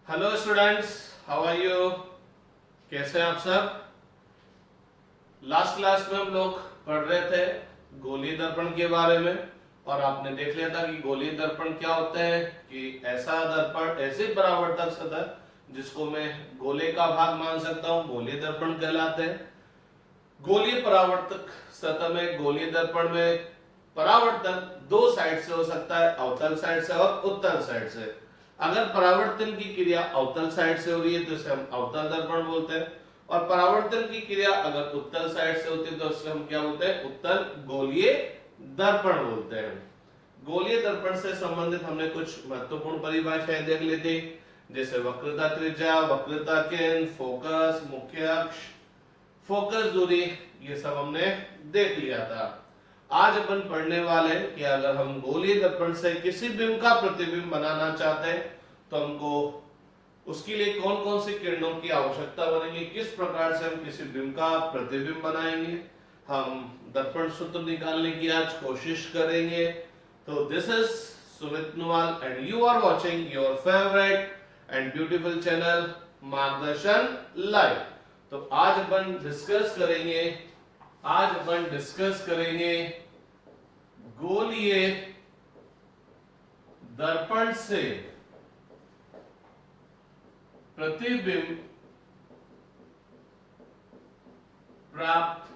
Hello students, how are you? कैसे हैं आप सब? लास्ट क्लास में हम लोग पढ़ रहे थे गोलीय दर्पण के बारे में और आपने देख लिया था कि गोलीय दर्पण क्या होते हैं कि ऐसा दर्पण, ऐसी परावर्तक सतह जिसको मैं गोले का भाग मान सकता हूं, गोलीय दर्पण कहलाते हैं। गोलीय परावर्तक सतह में, गोलीय दर्पण में परावर्तन दो साइड से हो सकता है, अवतल साइड से और उत्तल साइड से। अगर परावर्तन की क्रिया अवतल साइड से हो रही है तो इसे हम अवतल दर्पण बोलते हैं, और परावर्तन की क्रिया अगर उत्तल साइड से होती है तो इसे हम क्या बोलते हैं? उत्तल गोलीय दर्पण बोलते हैं। गोलीय दर्पण से संबंधित हमने कुछ महत्वपूर्ण परिभाषाएं देख ली थी, जैसे वक्रता त्रिज्या, वक्रता केंद्र, फोकस, मुख्य अक्ष, फोकस दूरी, ये सब हमने देख लिया था। आज अपन पढ़ने वाले हैं कि अगर हम गोलीय दर्पण से किसी बिंब का प्रतिबिंब बनाना चाहते हैं तो हमको उसके लिए कौन कौन सी किरणों की आवश्यकता बनेगी, किस प्रकार से हम किसी बिंब का प्रतिबिंब बनाएंगे, हम दर्पण सूत्र निकालने की आज कोशिश करेंगे। तो this is Sumit Nuwal and you are watching your favourite and beautiful channel Margdarshan live. तो आज अपन डिस्कस करेंगे गोलीय दर्पण से प्रतिबिंब प्राप्त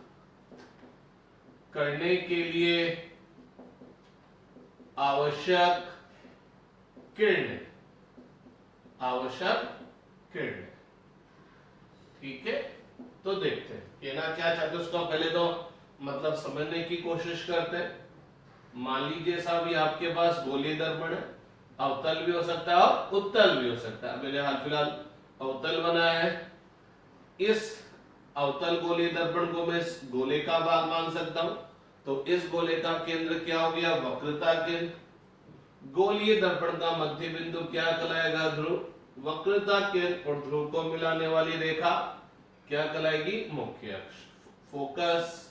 करने के लिए आवश्यक किरणें। ठीक है, तो देखते हैं कहना क्या चाहते हैं, उसको पहले तो मतलब समझने की कोशिश करते हैं। मान लीजिए साहब ये आपके पास गोलीय दर्पण है, अवतल भी हो सकता है और उत्तल भी हो सकता है। मैंने हाल फिलहाल अवतल बनाया है। इस अवतल गोलीय दर्पण को मैं इस गोले का भाग मान सकता हूं, तो इस गोले का केंद्र क्या हो गया? वक्रता केंद्र। गोलीय दर्पण का मध्य बिंदु क्या कहलाएगा? ध्रुव। वक्रता केंद्र और ध्रुव को मिलाने वाली रेखा क्या कहलाएगी? मुख्य अक्ष। फोकस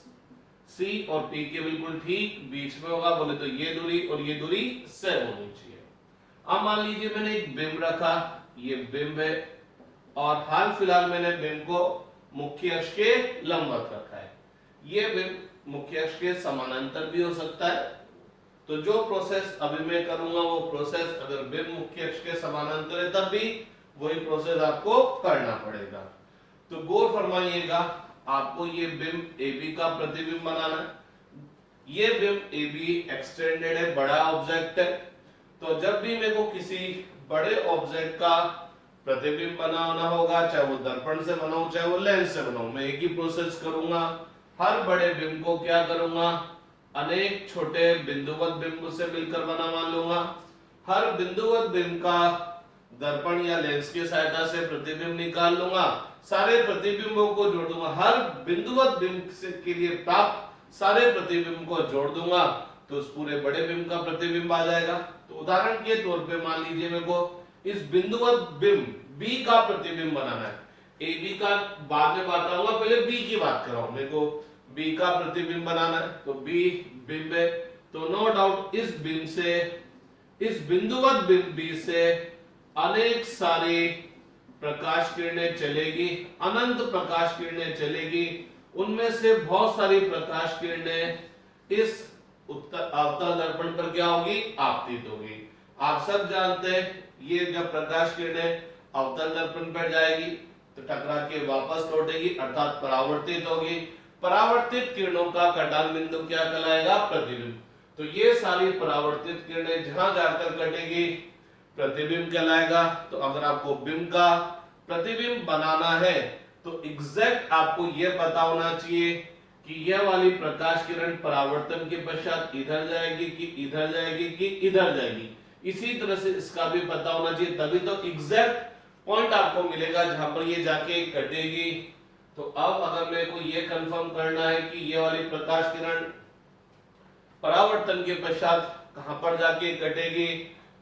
सी और पी के बिल्कुल ठीक बीच में होगा, बोले तो ये दूरी और ये दूरी सेम होनी चाहिए। अब मान लीजिए मैंने एक बिंब रखा, ये बिंब है, और हाल फिलहाल मैंने बिंब को मुख्य अक्ष के लंबवत रखा है। ये बिंब मुख्य अक्ष के समानांतर भी हो सकता है। तो जो प्रोसेस अभी मैं करूंगा वो प्रोसेस अगर बिंब मुख्य अक्ष के समानांतर है तब भी वही प्रोसेस आपको करना पड़ेगा। तो गौर फरमाइएगा, आपको ये बिंब AB का प्रतिबिंब बनाना है। ये बिंब AB एक्सटेंडेड है, बड़ा ऑब्जेक्ट है। तो जब भी मेरे को किसी बड़े ऑब्जेक्ट का प्रतिबिंब बनाना होगा, चाहे वो दर्पण से बनाऊं चाहे वो लेंस से बनाऊं, मैं एक ही प्रोसेस करूंगा। हर बड़े बिंब को क्या करूंगा? अनेक छोटे बिंदुवत बिंब से मिलकर बना मान लूंगा। हर बिंदुवत बिंब का दर्पण या लेंस की सहायता से प्रतिबिंब निकाल लूंगा। सारे प्रतिबिंबों को जोड़ दूंगा, हर बिंदुवत बिंब के लिए प्राप्त सारे प्रतिबिंब को जोड़ दूंगा, तो उस पूरे बड़े बिंब का प्रतिबिंब आ जाएगा। तो उदाहरण के तौर पे मान लीजिए मेरे को इस बिंदुवत बिंब B का प्रतिबिंब बनाना है। AB का बाद में बताऊंगा, पहले B की बात कर रहा हूं। मेरे को B का प्रतिबिंब बनाना है, तो B बिंब है, तो नो डाउट इस बिंब से, इस बिंदुवत बिंब B से अनेक सारी प्रकाश किरणें चलेगी, अनंत प्रकाश किरणें चलेगी। उनमें से बहुत सारी प्रकाश किरणें इस अवतल दर्पण पर क्या होगी? आपतित होगी। आप सब जानते हैं ये जब प्रकाश किरणें अवतल दर्पण पर जाएगी तो टकरा के वापस लौटेगी, अर्थात परावर्तित होगी। परावर्तित किरणों का कटान बिंदु क्या कहलाएगा? प्रतिबिंब। तो ये सारी परावर्तित किरणें जहां जाकर कटेगी प्रतिबिंब कहलाएगा। तो अगर आपको बिंब का प्रतिबिंब बनाना है तो एग्जैक्ट आपको यह पता होना चाहिए कि यह वाली प्रकाश किरण परावर्तन के पश्चात इधर जाएगी कि इधर जाएगी कि इधर जाएगी। इसी तरह से इसका भी पता होना चाहिए, तभी तो एग्जैक्ट पॉइंट आपको मिलेगा जहां पर ये जाके कटेगी। तो अब अगर मेरे को ये कंफर्म करना है कि ये वाली प्रकाश किरण परावर्तन के पश्चात कहां पर जाके कटेगी,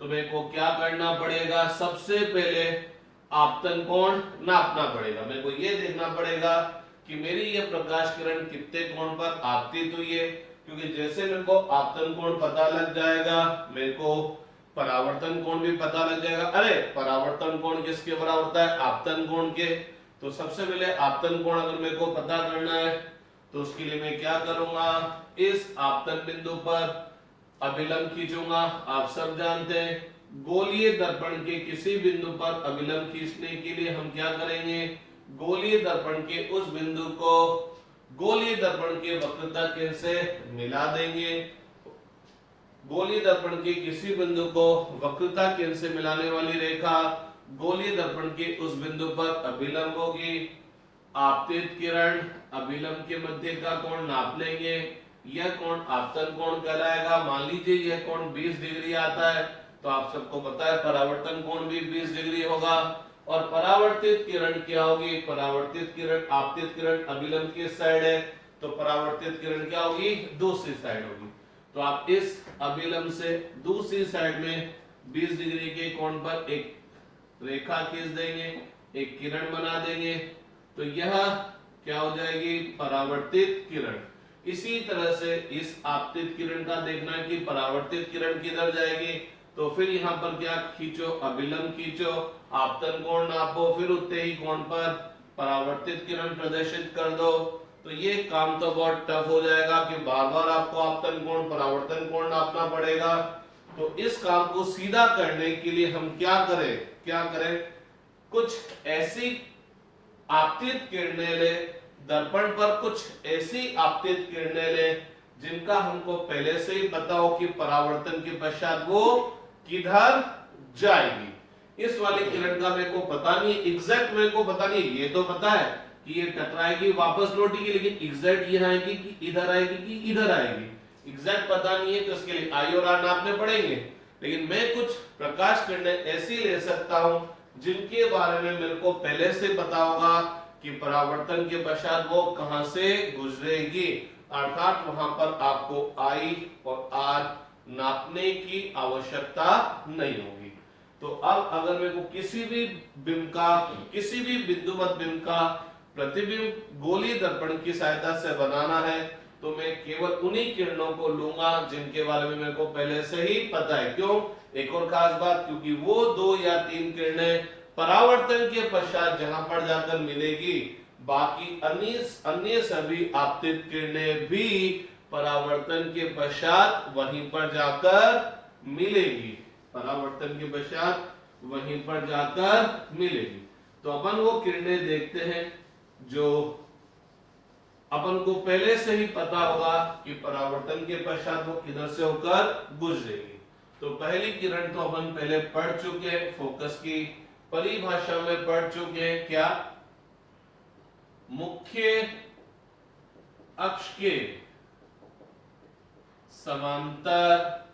तो मेरे को क्या करना पड़ेगा? सबसे पहले आपतन कोण नापना पड़ेगा। मेरे को ये देखना पड़ेगा कि मेरी ये प्रकाश किरण कितने कोण पर आपतित हुई है, क्योंकि जैसे मेरे को आपतन कोण पता लग जाएगा, मेरे को परावर्तन कोण भी पता लग जाएगा। अरे परावर्तन कोण किसके बराबर होता है? आपतन कोण के। तो सबसे पहले आपतन कोण अगर मेरे को पता करना है तो उसके लिए मैं क्या करूंगा, इस आपतन बिंदु पर अभिलंब खींचूंगा। आप सब जानते हैं गोलीय दर्पण के किसी बिंदु पर अभिलंब खींचने के लिए हम क्या करेंगे, गोलीय दर्पण के उस बिंदु को गोलीय दर्पण के वक्रता केंद्र से मिला देंगे। गोलीय दर्पण के किसी बिंदु को वक्रता केंद्र से मिलाने वाली रेखा गोलीय दर्पण के उस बिंदु पर अभिलंब होगी। आपतित किरण अभिलंब के मध्य का कोण नाप लेंगे। यह कोण आपतन कोण कहलाएगा। मान लीजिए यह कोण 20 डिग्री आता है तो आप सबको पता है परावर्तन कोण भी 20 डिग्री होगा। और परावर्तित किरण क्या होगी, परावर्तित किरण आपतित किरण अभिलंब की साइड है तो परावर्तित किरण क्या होगी, दूसरी साइड होगी। तो आप इस अभिलंब से दूसरी साइड में 20 डिग्री के कोण पर एक रेखा खींच देंगे, एक किरण बना देंगे तो यह क्या हो जाएगी, परावर्तित किरण। इसी तरह से इस आपतित किरण का देखना है कि परावर्तित किरण किधर जाएगी तो फिर यहाँ पर क्या खींचो, अभिलंब खींचो, आपतन कोण नापो, फिर उतने ही कोण पर परावर्तित किरण प्रदर्शित कर दो। तो ये काम तो बहुत टफ हो जाएगा कि बार बार आपको आपतन कोण परावर्तन कोण नापना पड़ेगा। तो इस काम को सीधा करने के लिए हम क्या करें, कुछ ऐसी आपतित किरणें ले, दर्पण पर कुछ ऐसी आपतित किरणें ले जिनका हमको पहले से ही पता हो कि परावर्तन के पश्चात वो किधर जाएगी। इस वाली किरण का मेरे को पता नहीं, एग्जैक्ट मेरे को पता नहीं, ये तो पता है कि ये टकराएगी वापस लौटेगी, लेकिन एग्जैक्ट ये आएगी कि इधर आएगी कि इधर आएगी, एग्जैक्ट पता नहीं है। तो उसके लिए आई और आर नापने पड़ेंगे। लेकिन मैं कुछ प्रकाश किरणें ऐसी ले सकता हूं जिनके बारे में मेरे को पहले से पता होगा कि परावर्तन के पश्चात वो कहां से गुजरेगी, अर्थात वहां पर आपको आई और आर नापने की आवश्यकता नहीं होगी। तो अब अगर मेरे को किसी भी बिंब का, किसी भी बिंदुवत बिंब का प्रतिबिंब गोलीय दर्पण की सहायता से बनाना है तो मैं केवल उन्हीं किरणों को लूंगा जिनके बारे में मेरे को पहले से ही पता है। क्यों? एक और खास बात, क्योंकि वो 2 या 3 किरणें परावर्तन के पश्चात जहां पर जाकर मिलेगी, बाकी अन्य सभी आपतित किरणें भी परावर्तन के पश्चात वहीं पर जाकर मिलेगी, परावर्तन के पश्चात वहीं पर जाकर मिलेगी। तो अपन वो किरणें देखते हैं जो अपन को पहले से ही पता होगा कि परावर्तन के पश्चात वो किधर से होकर गुजरेगी। तो पहली किरण तो अपन पहले पढ़ चुके हैं, फोकस की परिभाषा में पढ़ चुके हैं। क्या? मुख्य अक्ष के समांतर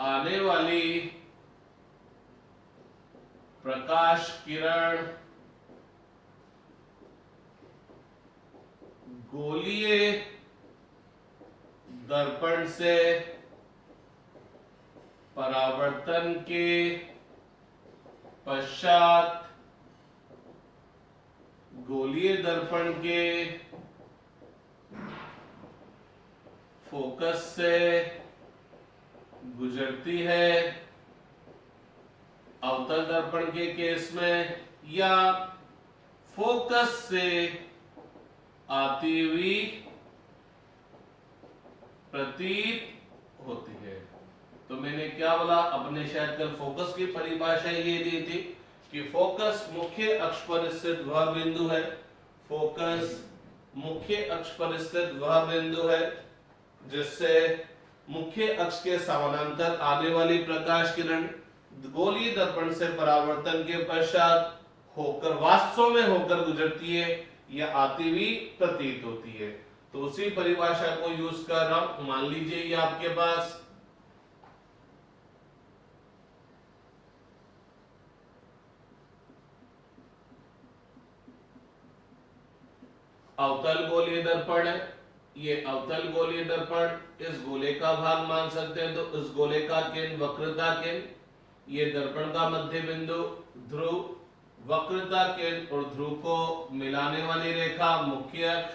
आने वाली प्रकाश किरण गोलीय दर्पण से परावर्तन के पश्चात गोलीय दर्पण के फोकस से गुजरती है। अवतल दर्पण के केस में या फोकस से आती हुई प्रतीत होती है। तो मैंने क्या बोला, अपने शायद कल फोकस की परिभाषा ये दी थी कि फोकस मुख्य अक्ष पर स्थित वह बिंदु है, फोकस मुख्य अक्ष पर स्थित वह बिंदु है जिससे मुख्य अक्ष के समानांतर आने वाली प्रकाश किरण गोलीय दर्पण से परावर्तन के पश्चात होकर वास्तव में होकर गुजरती है या आती हुई प्रतीत होती है। तो उसी परिभाषा को यूज कर रहा हूं। मान लीजिए ये आपके पास अवतल गोलीय दर्पण है, ये अवतल गोलीय दर्पण इस गोले का भाग मान सकते हैं। तो इस गोले का केंद्र वक्रता केंद्र, ये दर्पण का मध्य बिंदु ध्रुव, वक्रता केंद्र और ध्रुव को मिलाने वाली रेखा मुख्य अक्ष,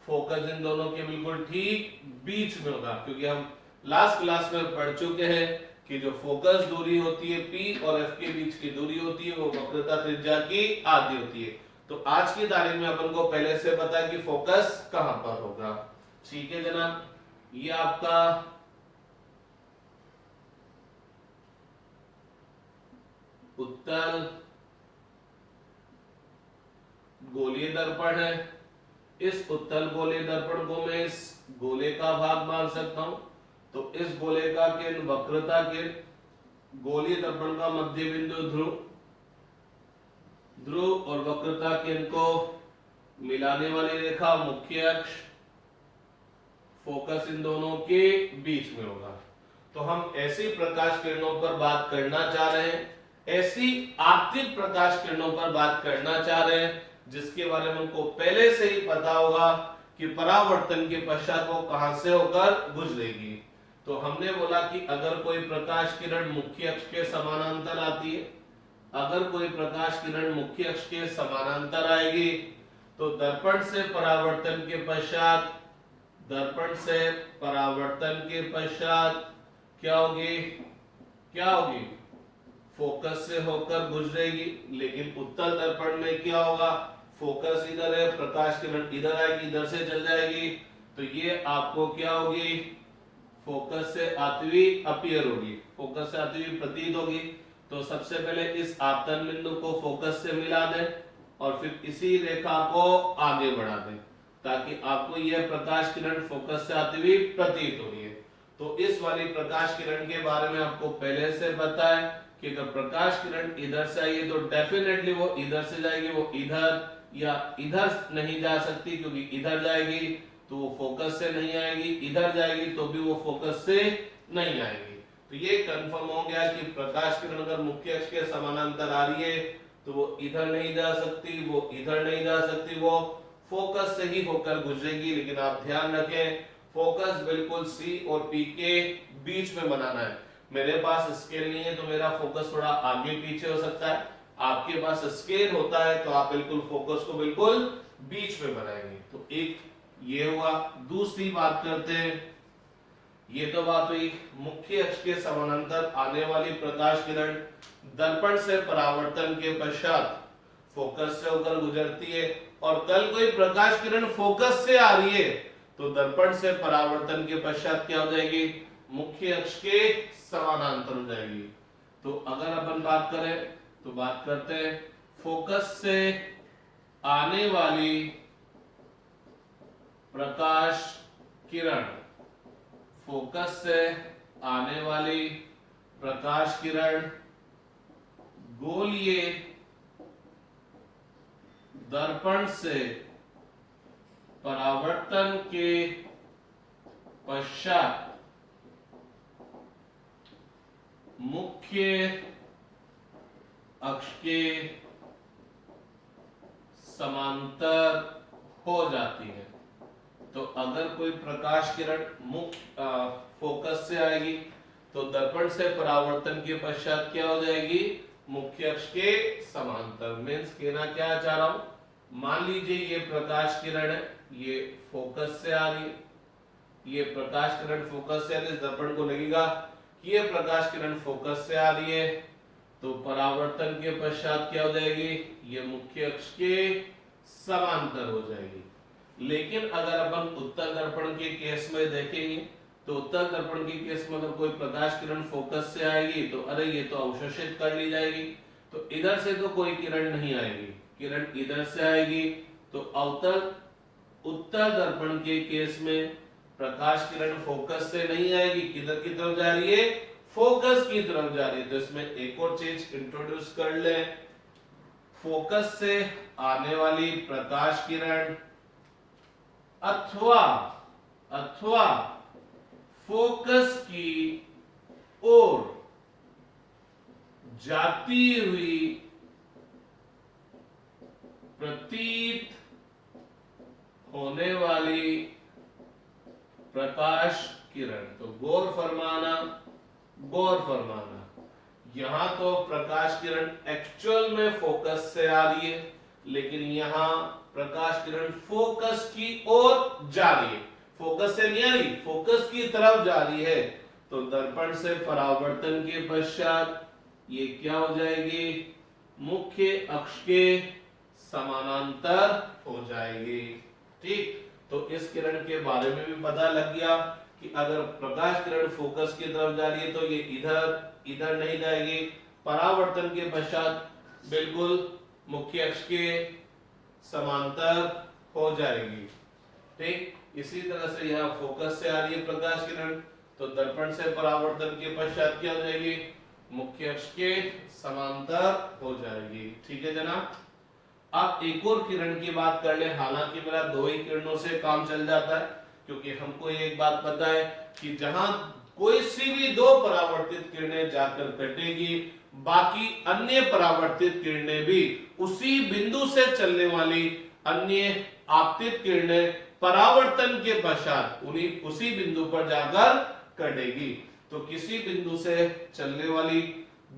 फोकस इन दोनों के बिल्कुल ठीक बीच में होगा क्योंकि हम लास्ट क्लास में पढ़ चुके हैं कि जो फोकस दूरी होती है P और F के बीच की दूरी होती है वो वक्रता त्रिज्या की आधी होती है। तो आज की तारीख में अपन को पहले से पता है कि फोकस कहां पर होगा। ठीक है जनाब, ये आपका उत्तल गोलीय दर्पण है। इस उत्तल गोलीय दर्पण को मैं इस गोले का भाग मान सकता हूं। तो इस गोले का केंद्र वक्रता के गोलीय दर्पण का मध्य बिंदु ध्रुव और वक्रता केंद्र को मिलाने वाली रेखा मुख्य अक्ष, फोकस इन दोनों के बीच में होगा। तो हम ऐसी प्रकाश किरणों पर बात करना चाह रहे हैं, ऐसी आपतित प्रकाश किरणों पर बात करना चाह रहे हैं जिसके बारे में हमको पहले से ही पता होगा कि परावर्तन के पश्चात वो कहां से होकर गुजरेगी। तो हमने बोला कि अगर कोई प्रकाश किरण मुख्य अक्ष के समानांतर आती है, अगर कोई प्रकाश किरण मुख्य अक्ष के समानांतर आएगी तो दर्पण से परावर्तन के पश्चात क्या होगी फोकस से होकर गुजरेगी। लेकिन उत्तल दर्पण में क्या होगा, फोकस इधर है, प्रकाश किरण इधर आएगी, इधर से चल जाएगी, तो ये आपको क्या होगी, फोकस से आती हुई अपीयर होगी, फोकस से आती हुई प्रतीत होगी। तो सबसे पहले इस आपतन बिंदु को फोकस से मिला दें और फिर इसी रेखा को आगे बढ़ा दें ताकि आपको यह प्रकाश किरण फोकस से आती हुई प्रतीत हो रही है। तो इस वाली प्रकाश किरण के बारे में आपको पहले से पता है कि अगर प्रकाश किरण इधर से आई है तो डेफिनेटली वो इधर से जाएगी, वो इधर या इधर नहीं जा सकती क्योंकि इधर जाएगी तो वो फोकस से नहीं आएगी, इधर जाएगी तो भी वो फोकस से नहीं आएगी। तो ये कंफर्म हो गया कि प्रकाश किरण अगर मुख्य अक्ष के समानांतर आ रही है तो वो इधर नहीं जा सकती, वो इधर नहीं जा सकती, वो फोकस से ही होकर गुजरेगी। लेकिन आप ध्यान रखें फोकस बिल्कुल C और P के बीच में बनाना है। मेरे पास स्केल नहीं है तो मेरा फोकस थोड़ा आगे पीछे हो सकता है, आपके पास स्केल होता है तो आप बिल्कुल फोकस को बिल्कुल बीच में बनाएंगे। तो एक ये हुआ। दूसरी बात करते हैं, ये तो बात हुई मुख्य अक्ष के समानांतर आने वाली प्रकाश किरण दर्पण से परावर्तन के पश्चात फोकस से होकर गुजरती है। और कल कोई प्रकाश किरण फोकस से आ रही है तो दर्पण से परावर्तन के पश्चात क्या हो जाएगी, मुख्य अक्ष के समानांतर हो जाएगी। तो अगर अपन बात करें तो बात करते हैं फोकस से आने वाली प्रकाश किरण, फोकस से आने वाली प्रकाश किरण गोलीय दर्पण से परावर्तन के पश्चात मुख्य अक्ष के समांतर हो जाती है। तो अगर कोई प्रकाश किरण मुख्य फोकस से आएगी तो दर्पण से परावर्तन के पश्चात क्या हो जाएगी, मुख्य अक्ष के समांतर। मीन्स कहना क्या चाह रहा हूं, मान लीजिए ये प्रकाश किरण है, ये फोकस से आ रही है, ये प्रकाश किरण फोकस से आ रही है, दर्पण को लगेगा कि ये प्रकाश किरण फोकस से आ रही है तो परावर्तन के पश्चात क्या हो जाएगी, ये मुख्य अक्ष के समांतर हो जाएगी। लेकिन अगर अपन उत्तल दर्पण के केस में देखेंगे तो उत्तल दर्पण के केस में अगर कोई प्रकाश किरण फोकस से आएगी तो अरे ये तो अवशोषित कर ली जाएगी, तो इधर से तो कोई किरण नहीं आएगी, किरण इधर से आएगी। तो उत्तल दर्पण के केस में प्रकाश किरण फोकस से नहीं आएगी, किधर की तरफ जा रही है, फोकस की तरफ जा रही है। तो इसमें एक और चीज इंट्रोड्यूस कर ले, फोकस से आने वाली प्रकाश किरण अथवा फोकस की ओर जाती हुई प्रतीत होने वाली प्रकाश किरण। तो गौर फरमाना, यहां तो प्रकाश किरण एक्चुअल में फोकस से आ रही है, लेकिन यहां प्रकाश किरण फोकस की ओर जा रही है। फोकस से नहीं आ रही, फोकस की तरफ जा रही है, तो दर्पण से परावर्तन के पश्चात ये क्या हो जाएगी, मुख्य अक्ष के समानांतर हो जाएगी। ठीक, तो इस किरण के बारे में भी पता लग गया कि अगर प्रकाश किरण फोकस की तरफ जा रही है तो ये इधर नहीं जाएगी, परावर्तन के पश्चात बिल्कुल मुख्य अक्ष के समांतर हो जाएगी। ठीक, इसी तरह से यहाँ फोकस से आ रही है प्रकाश किरण, तो दर्पण से परावर्तन के पश्चात क्या हो जाएगी, मुख्य अक्ष के समांतर हो जाएगी। ठीक है जनाब। अब एक और किरण की बात कर ले, हालांकि मेरा 2 ही किरणों से काम चल जाता है, क्योंकि हमको एक बात पता है कि जहां कोई सी भी 2 परावर्तित किरणें जाकर कटेगी, बाकी अन्य परावर्तित किरणें भी उसी बिंदु से चलने वाली अन्य आपतित किरणें परावर्तन के पश्चात उसी बिंदु पर जाकर कटेगी। तो किसी बिंदु से चलने वाली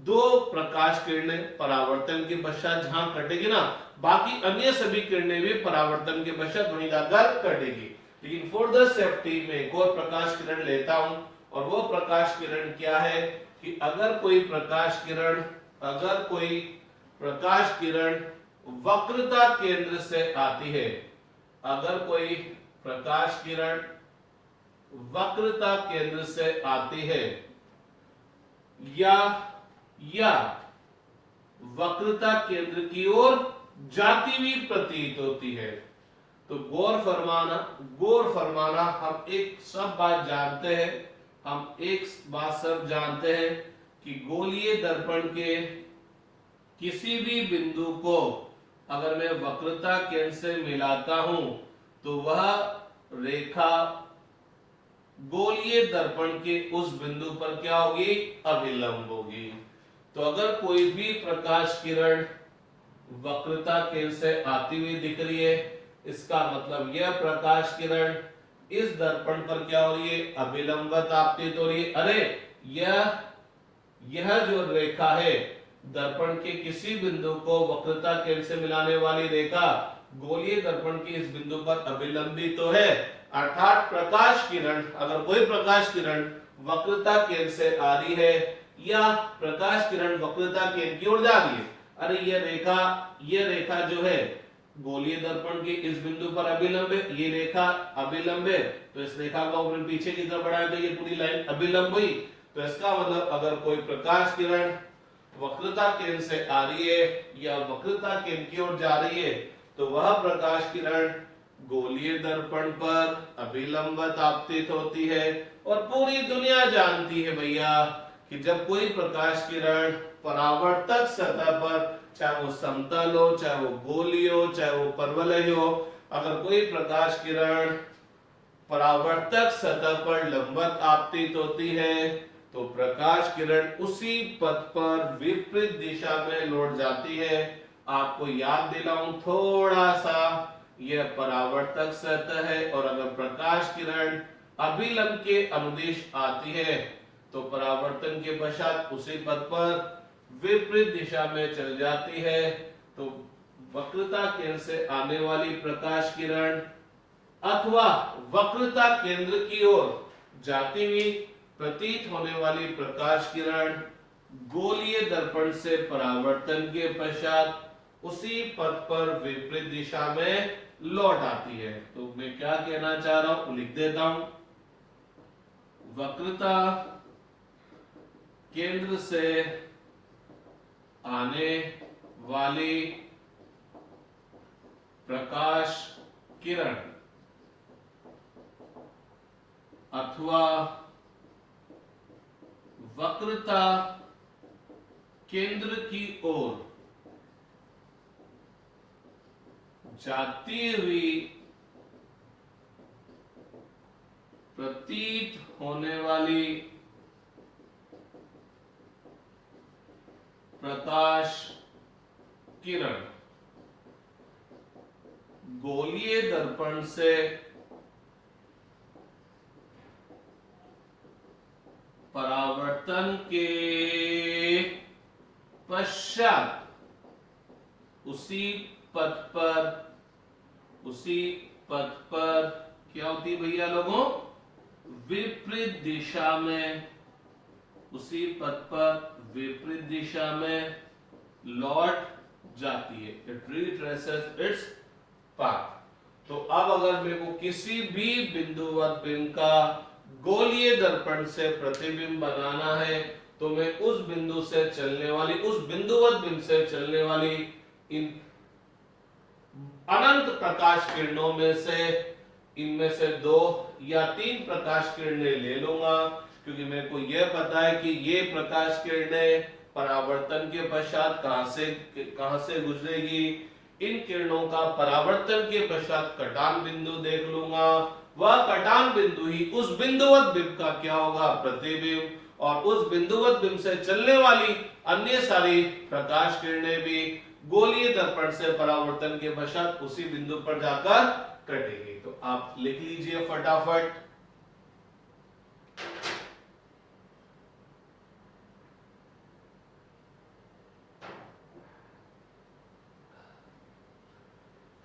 2 प्रकाश किरणें परावर्तन के पश्चात जहां कटेगी ना, बाकी अन्य सभी किरणें भी परावर्तन के पश्चात वहीं जाकर कटेगी। लेकिन फॉर द सेफ्टी में एक और प्रकाश किरण लेता हूं, और वो प्रकाश किरण क्या है कि अगर कोई प्रकाश किरण वक्रता केंद्र से आती है, अगर कोई प्रकाश किरण वक्रता केंद्र से आती है या वक्रता केंद्र की ओर जाती हुई प्रतीत होती है, तो गौर फरमाना हम एक सब बात जानते हैं कि गोलीय दर्पण के किसी भी बिंदु को अगर मैं वक्रता केंद्र से मिलाता हूं तो वह रेखा गोलीय दर्पण के उस बिंदु पर क्या होगी, अभिलंब होगी। तो अगर कोई भी प्रकाश किरण वक्रता केंद्र से आती हुई दिख रही है, इसका मतलब यह प्रकाश किरण इस दर्पण पर क्या हो रही है, अभिलंबत आपतित हो रही है। अरे यह जो रेखा है दर्पण के किसी बिंदु को वक्रता केंद्र से मिलाने वाली रेखा गोलीय दर्पण के इस बिंदु पर अभिलंबित तो है, अर्थात प्रकाश किरण, अगर कोई प्रकाश किरण वक्रता केंद्र से आ रही है या प्रकाश किरण वक्रता केंद्र की ओर जा रही है, अरे ये रेखा जो है गोलीय दर्पण के इस बिंदु पर अभिलंब है, ये रेखा अभिलंब है, तो इस रेखा का ऊपर पीछे की तरफ बढ़ाए तो ये पूरी लाइन अभिलंब हुई। तो इसका मतलब अगर कोई प्रकाश किरण वक्रता केंद्र से आ रही है या वक्रता केंद्र की ओर जा रही है, तो वह प्रकाश किरण गोलीय दर्पण पर अभिलंबत आपतित होती है। और पूरी दुनिया जानती है भैया कि जब कोई प्रकाश किरण परावर्तक सतह पर, चाहे वो समतल हो, चाहे वो गोलीय हो, चाहे वो परवलय हो, अगर कोई प्रकाश किरण परावर्तक सतह पर लंबवत आपतित होती है तो प्रकाश किरण उसी पथ पर विपरीत दिशा में लौट जाती है। आपको याद दिलाऊं थोड़ा सा, यह परावर्तक सतह है और अगर प्रकाश किरण अभिलंब के अनुदिश आती है तो परावर्तन के पश्चात उसी पथ पर विपरीत दिशा में चल जाती है। तो वक्रता केंद्र से आने वाली प्रकाश किरण अथवा वक्रता केंद्र की ओर जाती हुई प्रतीत होने वाली प्रकाश किरण गोलीय दर्पण से परावर्तन के पश्चात उसी पथ पर विपरीत दिशा में लौट आती है। तो मैं क्या कहना चाह रहा हूं, लिख देता हूं, वक्रता केंद्र से आने वाली प्रकाश किरण अथवा वक्रता केंद्र की ओर जाती हुई प्रतीत होने वाली प्रकाश किरण गोलीय दर्पण से परावर्तन के पश्चात उसी पथ पर क्या होती है भैया लोगों, विपरीत दिशा में, उसी पथ पर विपरीत दिशा में लौट जाती है। It retraces its path. तो अब अगर मेरे को किसी भी बिंदुवत बिंब का गोलीय दर्पण से प्रतिबिंब बनाना है तो मैं उस बिंदु से चलने वाली, उस बिंदुवत बिंब से चलने वाली इन अनंत प्रकाश किरणों में से इनमें से 2 या 3 प्रकाश किरणें ले लूंगा, क्योंकि मेरे को यह पता है कि ये प्रकाश किरणें परावर्तन के पश्चात कहां से गुजरेगी। इन किरणों का परावर्तन के पश्चात कटान बिंदु देख लूंगा, वह कटान बिंदु ही उस बिंदुवत बिंब का क्या होगा, प्रतिबिंब, और उस बिंदुवत बिंब से चलने वाली अन्य सारी प्रकाश किरणें भी गोलीय दर्पण से परावर्तन के पश्चात उसी बिंदु पर जाकर कटेगी। तो आप लिख लीजिए फटाफट।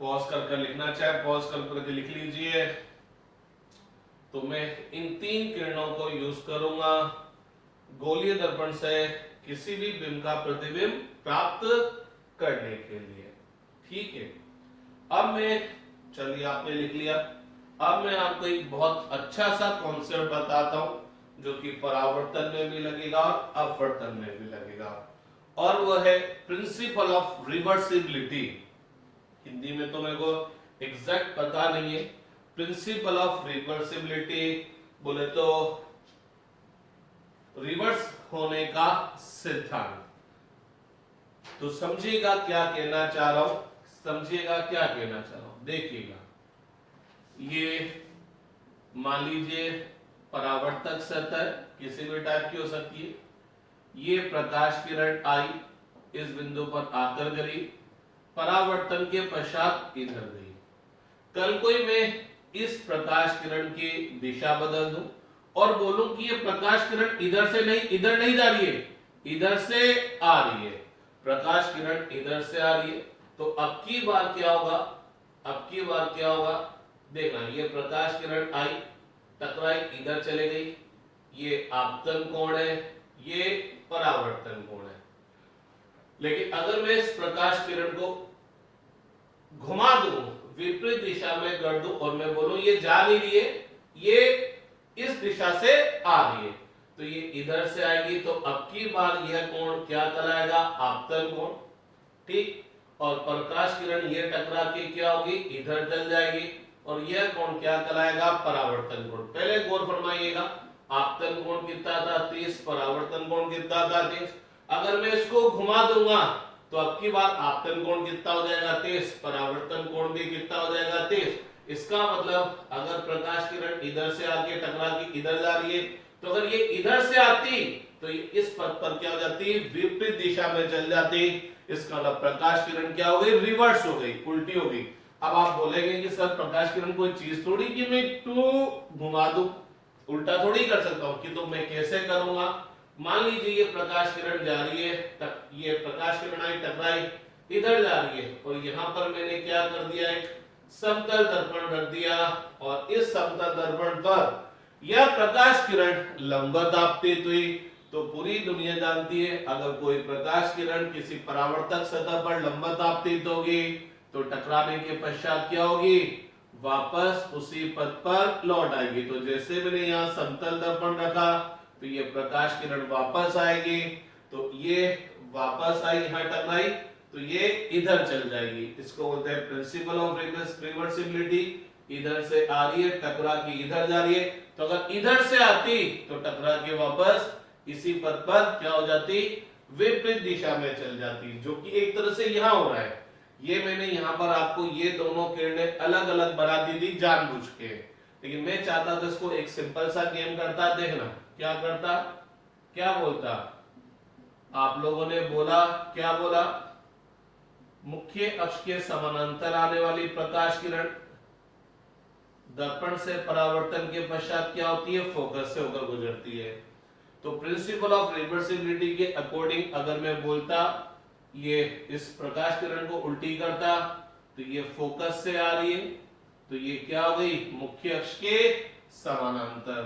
पॉज कर लिखना चाहे पॉज करके लिख लीजिए। तो मैं इन 3 किरणों को यूज करूंगा गोलीय दर्पण से किसी भी बिंब का प्रतिबिंब प्राप्त करने के लिए। ठीक है, अब मैं, चलिए आपने लिख लिया, अब मैं आपको एक बहुत अच्छा सा कॉन्सेप्ट बताता हूं जो कि परावर्तन में भी लगेगा और अपवर्तन में भी लगेगा, और वह है प्रिंसिपल ऑफ रिवर्सिबिलिटी। हिंदी में तो मेरे को एग्जैक्ट पता नहीं है। प्रिंसिपल ऑफ रिवर्सिबिलिटी बोले तो रिवर्स होने का सिद्धांत। तो समझिएगा क्या कहना चाह रहा हूं, समझिएगा क्या कहना चाह रहा हूं। देखिएगा, ये मान लीजिए परावर्तक सतह किसी भी टाइप की हो सकती है। ये प्रकाश किरण आई, इस बिंदु पर आकर गिरी, परावर्तन के पश्चात इधर गई। कल कोई मैं इस प्रकाश किरण की दिशा बदल दूं और बोलूं कि ये प्रकाश किरण इधर से नहीं, इधर नहीं जा रही है, इधर से आ रही है, प्रकाश किरण इधर से आ रही है, तो अब की बार क्या होगा, अब की बार क्या होगा, देखना, ये प्रकाश किरण आई, टकराई, इधर चले गई, ये आपतन कोण है, ये परावर्तन कोण है। लेकिन अगर मैं इस प्रकाश किरण को घुमा दूं, विपरीत दिशा में कर दूं और मैं बोलूं ये जा नहीं रही है, ये इस दिशा से आ रही है, तो ये इधर से आएगी, तो अब की बार यह कोण क्या कहलाएगा, आपतन कोण। ठीक, और प्रकाश किरण ये टकरा के क्या होगी, इधर चल जाएगी, और यह कोण क्या कहलाएगा, परावर्तन कोण। पहले गौर फरमाइएगा, आपतन कोण कितना था 30, परावर्तन कोण कितना था 30। अगर मैं इसको घुमा दूंगा तो अब की बार आपतन कोण कितना हो जाएगा 30, परावर्तन कोण भी कितना हो जाएगा 30। इसका मतलब अगर प्रकाश किरण इधर से आके टकरा के इधर जा रही है, तो अगर ये इधर से आती तो ये इस पथ पर क्या हो जाती, विपरीत दिशा में चल जाती। इसका मतलब प्रकाश किरण क्या हो गई, रिवर्स हो गई, उल्टी हो गई। अब आप बोलेंगे कि सर प्रकाश किरण कोई चीज थोड़ी कि मैं टू घुमा दूं, उल्टा थोड़ी कर सकता हूं, कि तो मैं कैसे करूंगा। मान लीजिए ये प्रकाश किरण जा रही है, ये प्रकाश किरण आई, टकराई, इधर जा रही है, और यहां पर मैंने क्या कर दिया, एक समतल दर्पण रख दिया, और इस समतल दर्पण पर यह प्रकाश किरण लंबवत आपतित हुई। तो पूरी दुनिया जानती है अगर कोई प्रकाश किरण किसी परावर्तक सतह पर लंबवत आपतित होगी तो टकराने के पश्चात क्या होगी, वापस उसी पथ पर लौट आएगी। तो जैसे मैंने यहाँ समतल दर्पण रखा तो ये प्रकाश किरण वापस आएगी, तो ये वापस आई, यहाँ टकराई, तो ये इधर चल जाएगी। इसको बोलते हैं प्रिंसिपल ऑफ रिवर्सिबिलिटी। इधर से आ रही है, टकरा के इधर जा रही है, तो अगर इधर से आती तो टकरा के वापस इसी पथ पर क्या हो जाती, विपरीत दिशा में चल जाती, जो कि एक तरह से यहाँ हो रहा है। ये मैंने यहाँ पर आपको ये दोनों किरणें अलग अलग बना दी थी जानबूझ के, लेकिन मैं चाहता था इसको एक सिंपल सा गेम करता। देखना क्या करता, क्या बोलता, आप लोगों ने बोला, क्या बोला, मुख्य अक्ष के समानांतर आने वाली प्रकाश किरण दर्पण से परावर्तन के पश्चात क्या होती है, फोकस से होकर गुजरती है। तो प्रिंसिपल ऑफ रिवर्सिबिलिटी के अकॉर्डिंग अगर मैं बोलता ये इस प्रकाश किरण को उल्टी करता तो ये फोकस से आ रही है, तो ये क्या हो गई, मुख्य अक्ष के समानांतर।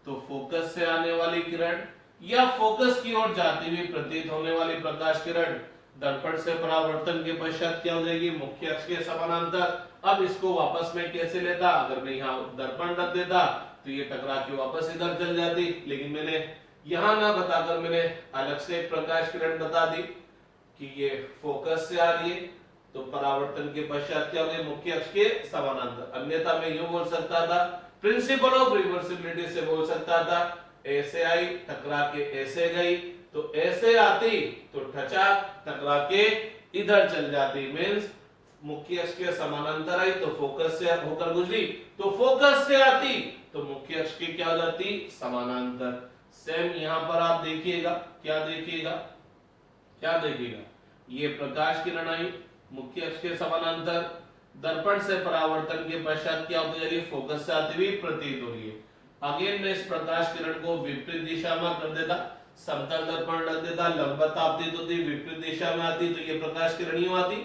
तो फोकस से आने वाली किरण या फोकस की ओर जाती हुई प्रतीत होने वाली प्रकाश किरण दर्पण से परावर्तन के पश्चात क्या हो जाएगी, मुख्य अक्ष के समानांतर। अब इसको वापस में कैसे लेता, अगर मैं यहाँ दर्पण रख देता तो ये टकरा के वापस इधर चल जाती, लेकिन मैंने यहां ना बताकर मैंने अलग से एक प्रकाश किरण बता दी कि ये फोकस से आ रही है, तो परावर्तन के पश्चात क्या हो गया, मुख्य अक्ष के समानांतर। अन्यथा मैं यूं बोल सकता था, प्रिंसिपल ऑफ रिवर्सिबिलिटी से बोल सकता था, ऐसे आई टकरा के ऐसे गई, तो ऐसे आती तो टकरा के इधर चल जाती, मींस मुख्य अक्ष के समानांतर आई तो फोकस से होकर गुजरी, तो फोकस से आती तो मुख्य अक्ष की क्या हो जाती, समानांतर। सेम यहां पर आप देखिएगा, क्या देखिएगा, क्या देखिएगा, ये प्रकाश किरण आई मुख्य अक्ष के समानांतर, दर्पण से परावर्तन के पश्चात क्या होती जा रही है, फोकस से आती हुई प्रतीत हो रही है। अगेन मैं इस प्रकाश किरण को विपरीत दिशा में कर देता, समतल दर्पण रख देता, लंबवत आपतित होती, विपरीत दिशा में आती तो ये प्रकाश किरण यूं आती,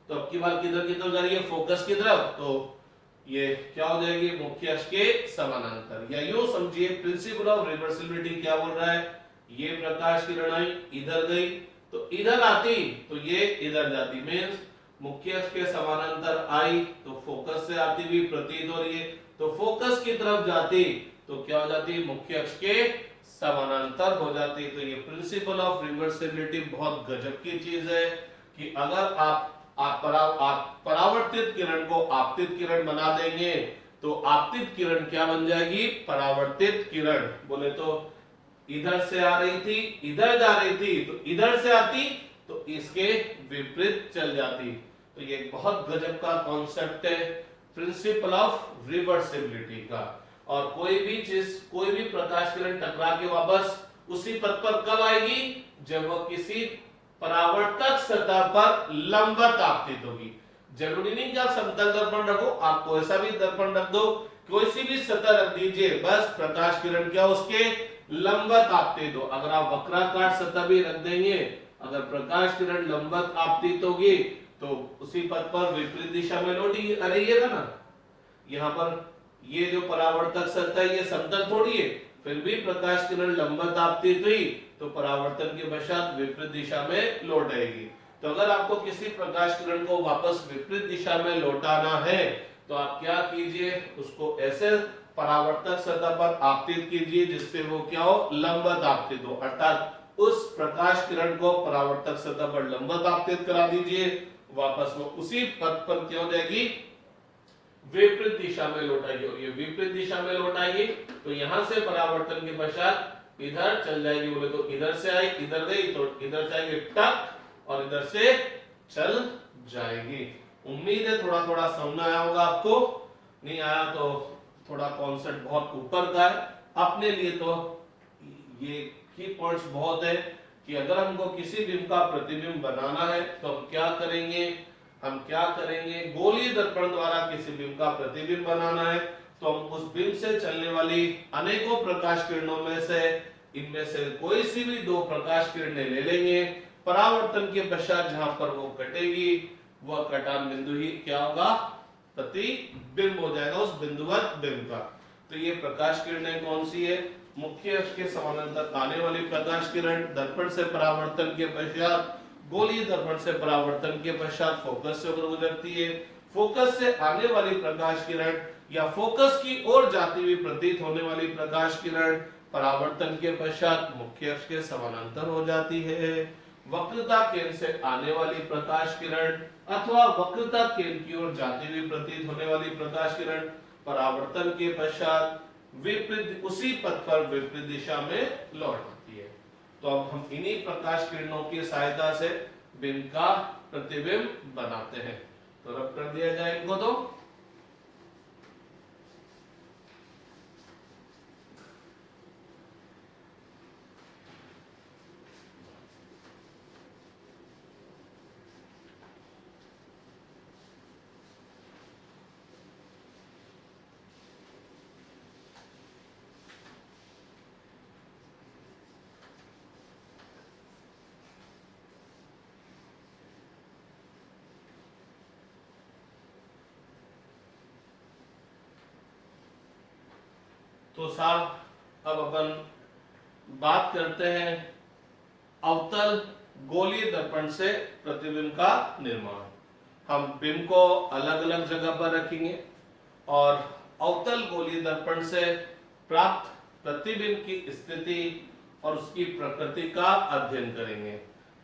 तो अब की बार किधर की तरफ जा रही है, फोकस की तरफ, तो ये क्या हो जाएगी, मुख्य अक्ष के समानांतर। या यूं समझिए, प्रिंसिपल ऑफ रिवर्सिबिलिटी क्या बोल रहा है, ये प्रकाश किरण आई इधर गई तो इधर आती तो ये इधर जाती, मींस मुख्य अक्ष के समानांतर आई तो फोकस से आती हुई प्रतीत हो रही है, तो फोकस की तरफ जाती तो क्या हो जाती, मुख्य अक्ष के समानांतर हो जाती। तो ये प्रिंसिपल ऑफ रिवर्सिबिलिटी बहुत गजब की चीज है कि अगर आप परावर्तित किरण को आपतित किरण बना देंगे तो आपतित किरण क्या बन जाएगी, परावर्तित किरण। बोले तो इधर से आ रही थी, इधर जा रही थी, तो इधर से आती तो इसके विपरीत चल जाती। तो ये बहुत गजब का कॉन्सेप्ट है प्रिंसिपल ऑफ रिवर्सिबिलिटी का। और कोई भी चीज, कोई भी प्रकाश किरण टकरा के वापस उसी पथ पर कब आएगी, जब वह किसी परावर्तक सतह पर लंबवत आपतित होगी। जरूरी नहीं कि आप समतल दर्पण रखो, आप कोई सा भी दर्पण रख दो, कोई सी भी सतह रख दीजिए, बस प्रकाश किरण क्या उसके लंबवत आपतित हो। अगर आप वक्राकार सतह भी रख देंगे, अगर प्रकाश किरण लंबवत आपतित होगी तो उसी पथ पर विपरीत दिशा में लौटी रहिएगा ना। यहाँ पर ये जो परावर्तक सतह है ये समतल थोड़ी है, फिर भी प्रकाश किरण लंबवत आपतित हुई तो परावर्तन के पश्चात विपरीत दिशा में लौट आएगी। तो अगर आपको किसी प्रकाश किरण को वापस विपरीत दिशा में लौटाना है तो आप क्या कीजिए, उसको ऐसे परावर्तक सतह पर आपतित कीजिए जिससे वो क्या हो, लंबवत आपतित हो, अर्थात उस प्रकाश किरण को परावर्तक सतह पर लंबवत आपतित करा दीजिए, वापस वो उसी पथ पर क्या हो जाएगी, विपरीत दिशा में लौटाएगी। और ये विपरीत दिशा में लौटाएगी तो यहां से परावर्तन के पश्चात इधर चल जाएगी। बोले तो इधर से आई इधर गई तो इधर से आएगी टक और इधर से चल जाएगी। उम्मीद है थोड़ा थोड़ा समझ आया होगा आपको, नहीं आया तो थोड़ा कॉन्सेप्ट बहुत ऊपर का है अपने लिए। तो ये की पॉइंट्स बहुत है कि अगर हमको किसी बिंब का प्रतिबिंब बनाना है तो हम क्या करेंगे, गोलीय दर्पण द्वारा किसी बिंब का प्रतिबिंब बनाना है तो हम उस बिंब से चलने वाली अनेकों प्रकाश किरणों में से इनमें से कोई सी भी दो प्रकाश किरणें ले लेंगे, परावर्तन के पश्चात जहां पर वो कटेगी वह कटान बिंदु ही क्या होगा, प्रतिबिंब हो जाएगा उस बिंदुवत बिंब का। तो ये प्रकाश किरणें कौन सी है, मुख्य अक्ष के समानांतर आने वाली प्रकाश किरण, दर्पण से परावर्तन के पश्चात, गोलीय दर्पण से परावर्तन के पश्चात फोकस से होकर गुजरती है, फोकस से आने वाली प्रकाश किरण या फोकस की ओर जाती हुई प्रतीत होने वाली प्रकाश किरण परावर्तन के पश्चात मुख्य अक्ष के समानांतर हो जाती है। वक्रता केंद्र से आने वाली प्रकाश किरण अथवा वक्रता केंद्र की ओर जाती हुई प्रतीत होने वाली प्रकाश किरण परावर्तन के पश्चात विपरीत उसी पथ पर विपरीत दिशा में लौट आती है। तो अब हम इन्हीं प्रकाश किरणों की सहायता से बिंब का प्रतिबिंब बनाते हैं। तो रब कर दिया जाए इनको। तो तो साहब अब अपन बात करते हैं अवतल गोलीय दर्पण से प्रतिबिंब का निर्माण। हम बिंब को अलग अलग जगह पर रखेंगे और अवतल गोलीय दर्पण से प्राप्त प्रतिबिंब की स्थिति और उसकी प्रकृति का अध्ययन करेंगे।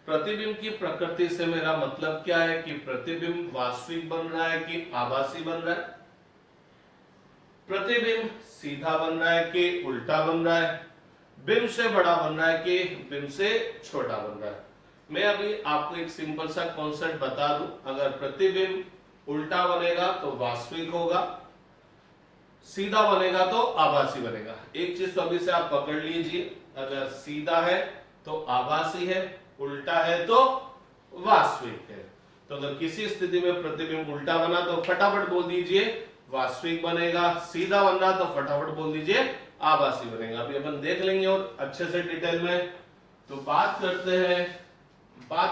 प्रतिबिंब की प्रकृति से मेरा मतलब क्या है कि प्रतिबिंब वास्तविक बन रहा है कि आभासी बन रहा है, प्रतिबिंब सीधा बन रहा है कि उल्टा बन रहा है, बिंब से बड़ा बन रहा है कि बिंब से छोटा बन रहा है। मैं अभी आपको एक सिंपल सा कॉन्सेप्ट बता दूं, अगर प्रतिबिंब उल्टा बनेगा तो वास्तविक होगा, सीधा बनेगा तो आभासी बनेगा। एक चीज तो अभी से आप पकड़ लीजिए, अगर सीधा है तो आभासी है, उल्टा है तो वास्तविक है। तो अगर किसी स्थिति में प्रतिबिंब उल्टा बना तो फटाफट बोल दीजिए वास्तविक बनेगा, सीधा बन रहा तो फटाफट बोल दीजिए आभासी बनेगा। अभी अपन देख लेंगे और अच्छे से डिटेल में। तो बात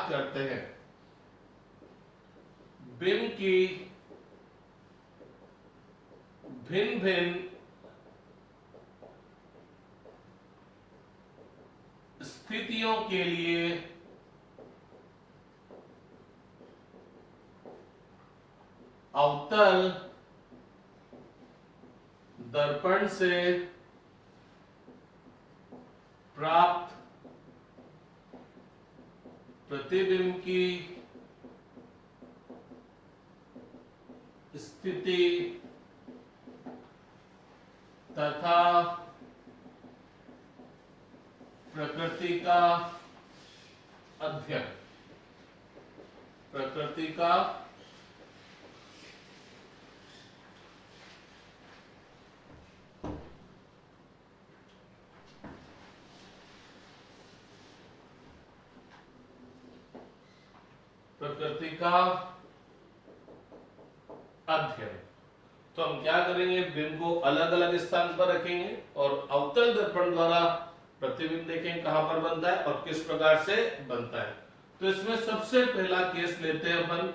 करते हैं बिंब की भिन्न भिन्न स्थितियों के लिए अवतल दर्पण से प्राप्त प्रतिबिंब की स्थिति तथा प्रकृति का अध्ययन। प्रकृति का अध्ययन। तो हम क्या करेंगे, बिंब को अलग अलग स्थान पर रखेंगे और अवतल दर्पण द्वारा प्रतिबिंब देखेंगे कहां पर बनता है और किस प्रकार से बनता है। तो इसमें सबसे पहला केस लेते हैं अपन,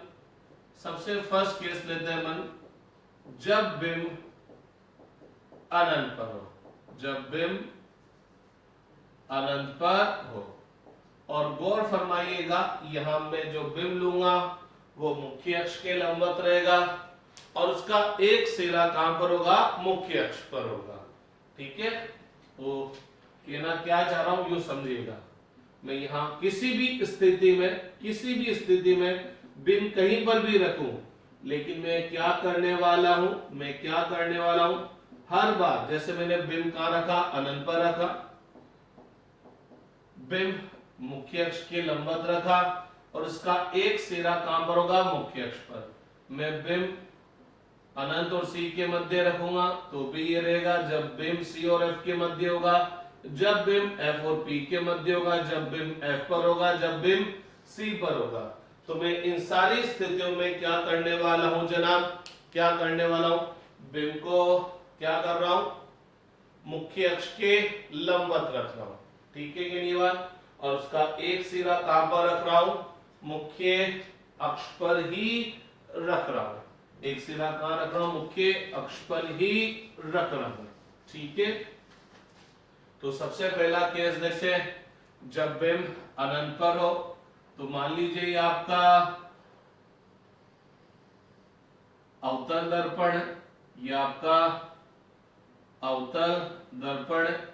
सबसे फर्स्ट केस लेते हैं अपन, जब बिंब अनंत पर हो, जब बिंब अनंत पर हो। और गौर फरमाइएगा, यहां मैं जो बिंब लूंगा वो मुख्य अक्ष के लंबवत रहेगा और उसका एक सिरा कहां पर होगा, मुख्य अक्ष पर होगा। ठीक है, वो कहना क्या चाह रहा हूं यूं समझिएगा, मैं यहां किसी भी स्थिति में बिंब कहीं पर भी रखूं, लेकिन मैं क्या करने वाला हूं, हर बार जैसे मैंने बिंब कहां रखा, अनंत पर रखा, बिंब मुख्य अक्ष के लंबवत रखा और उसका एक सिरा कहां पर होगा, मुख्य अक्ष पर। मैं बिंब अनंत और सी के मध्य रखूंगा तो भी ये रहेगा, जब बिंब सी और एफ के मध्य होगा, जब बिंब एफ और पी के मध्य होगा, जब बिंब एफ पर होगा, जब बिंब सी पर होगा। तो मैं इन सारी स्थितियों में क्या करने वाला हूं जनाब, क्या करने वाला हूं, बिंब को क्या कर रहा हूं, मुख्य अक्ष के लंबवत रख रहा हूं। ठीक है कि नहीं बात, और उसका एक सिरा कहां पर रख रहा हूं, मुख्य अक्ष पर ही रख रहा हूं, एक सिरा कहां रख रहा हूं, मुख्य अक्ष पर ही रख रहा हूं। ठीक है, तो सबसे पहला केस देखें, जब बिंब अनंत पर हो, तो मान लीजिए ये आपका अवतल दर्पण है, ये आपका अवतल दर्पण है,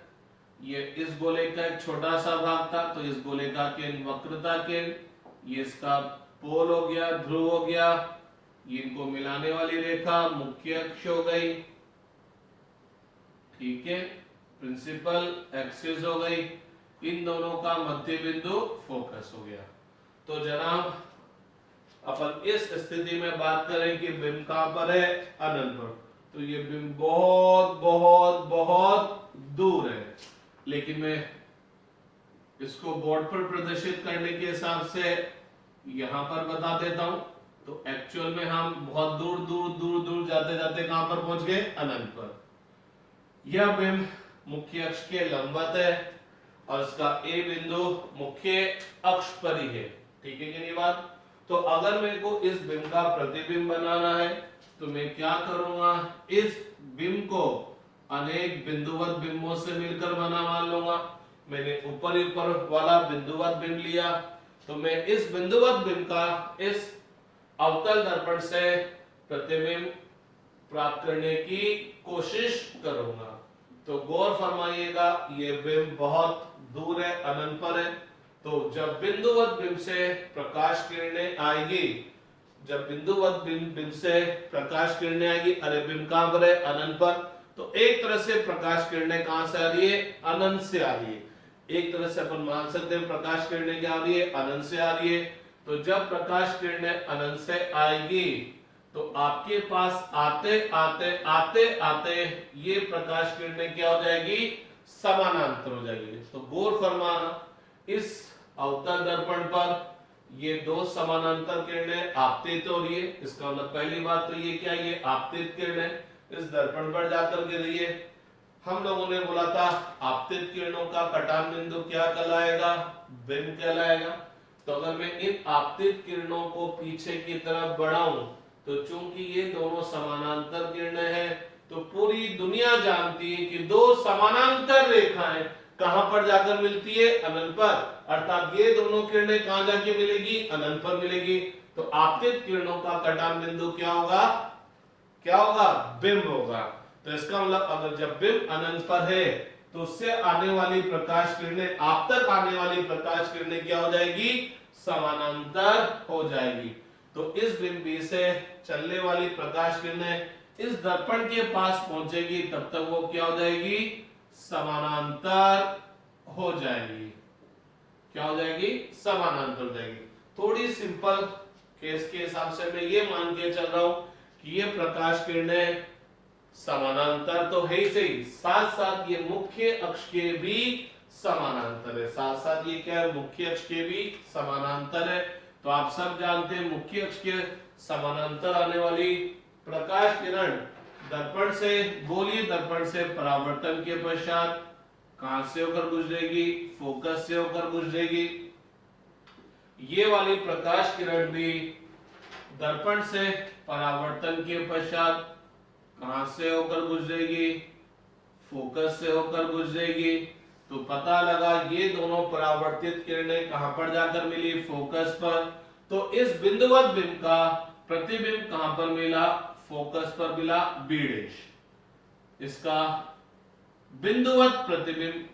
ये इस गोले का एक छोटा सा भाग था, तो इस गोले का केंद्र वक्रता केंद्र, ये इसका पोल हो गया, ध्रुव हो गया, ये इनको मिलाने वाली रेखा मुख्य अक्ष हो गई। ठीक है, प्रिंसिपल एक्सिस हो गई, इन दोनों का मध्य बिंदु फोकस हो गया। तो जनाब अपन इस स्थिति में बात करें कि बिंब कहां पर है, अनंत पर, तो ये बिंब बहुत बहुत बहुत दूर है, लेकिन मैं इसको बोर्ड पर प्रदर्शित करने के हिसाब से यहां पर बता देता हूं। तो एक्चुअल में हम बहुत दूर दूर दूर दूर जाते जाते कहां पर पहुंच गए, अनंत पर। यह बिंब मुख्य अक्ष के लंबवत है और इसका ए बिंदु मुख्य अक्ष पर ही है। ठीक है कि नहीं बात। तो अगर मेरे को इस बिंब का प्रतिबिंब बनाना है तो मैं क्या करूंगा, इस बिंब को अनेक बिंदुवत बिंबों से मिलकर बना मान लूंगा। मैंने ऊपर वाला बिंदुवत बिंब लिया, तो मैं इस बिंदुवत बिंब का इस अवतल दर्पण से प्रतिबिंब प्राप्त करने की कोशिश करूंगा। तो गौर फरमाइएगा, ये बिंब बहुत दूर है, अनंत पर है। तो जब बिंदुवत बिंब से प्रकाश किरणें आएगी, जब बिंदुवत बिंब से प्रकाश किरणें आएगी, अरे बिंब कहां पर है? अनंत पर। तो एक तरह से प्रकाश किरणें कहां से आ रही है? अनंत से आ रही है। एक तरह से अपन मान सकते हैं प्रकाश किरणें क्या आ रही है? अनंत से आ रही है। तो जब प्रकाश किरणें अनंत से आएगी, तो आपके पास आते आते आते आते ये प्रकाश किरणें क्या हो जाएगी? समानांतर हो जाएगी। तो गौर फरमाना, इस अवतल दर्पण पर ये दो समानांतर किरणें आपतित हो रही है। इसका मतलब पहली बात तो ये क्या, ये आपतित किरणें इस दर्पण पर जाकर गिर रही है। हम लोगों ने बोला था आपतित किरणों का कटान बिंदु क्या कहलाएगा? बिंब कहलाएगा। तो अगर मैं इन आपतित किरणों को पीछे की तरफ बढ़ाऊं, तो चूंकि ये दोनों समानांतर किरणें हैं, तो पूरी दुनिया जानती है कि दो समानांतर रेखाएं कहां पर जाकर मिलती है? अनंत पर। अर्थात ये दोनों किरणें कहां जाके मिलेगी? अनंत पर मिलेगी। तो आपतित किरणों का कटान बिंदु क्या होगा? क्या होगा? बिंब होगा। तो इसका मतलब अगर जब बिंब अनंत पर है, तो उससे आने वाली प्रकाश किरणें, आप तक आने वाली प्रकाश किरणें क्या हो जाएगी? समानांतर हो जाएगी। तो इस बिंब बी से चलने वाली प्रकाश किरणें इस दर्पण के पास पहुंचेगी, तब तक वो क्या हो जाएगी? समानांतर हो जाएगी। क्या हो जाएगी? समानांतर हो जाएगी। थोड़ी सिंपल केस के हिसाब से मैं ये मान के चल रहा हूं कि ये प्रकाश किरणें समानांतर तो है ही सही, साथ साथ ये मुख्य अक्ष के भी समानांतर है। साथ साथ ये क्या है? मुख्य अक्ष के भी समानांतर है। तो आप सब जानते हैं मुख्य अक्ष के समानांतर आने वाली प्रकाश किरण दर्पण से, गोलीय दर्पण से परावर्तन के पश्चात कहां से होकर गुजरेगी? फोकस से होकर गुजरेगी। ये वाली प्रकाश किरण भी दर्पण से परावर्तन के पश्चात कहां से होकर गुजरेगी? फोकस से होकर गुजरेगी। तो पता लगा ये दोनों परावर्तित किरणें कहां पर जाकर मिली? फोकस पर। तो इस बिंदुवत बिंब का प्रतिबिंब कहां पर मिला? फोकस पर मिला, बी'। इसका बिंदुवत प्रतिबिंब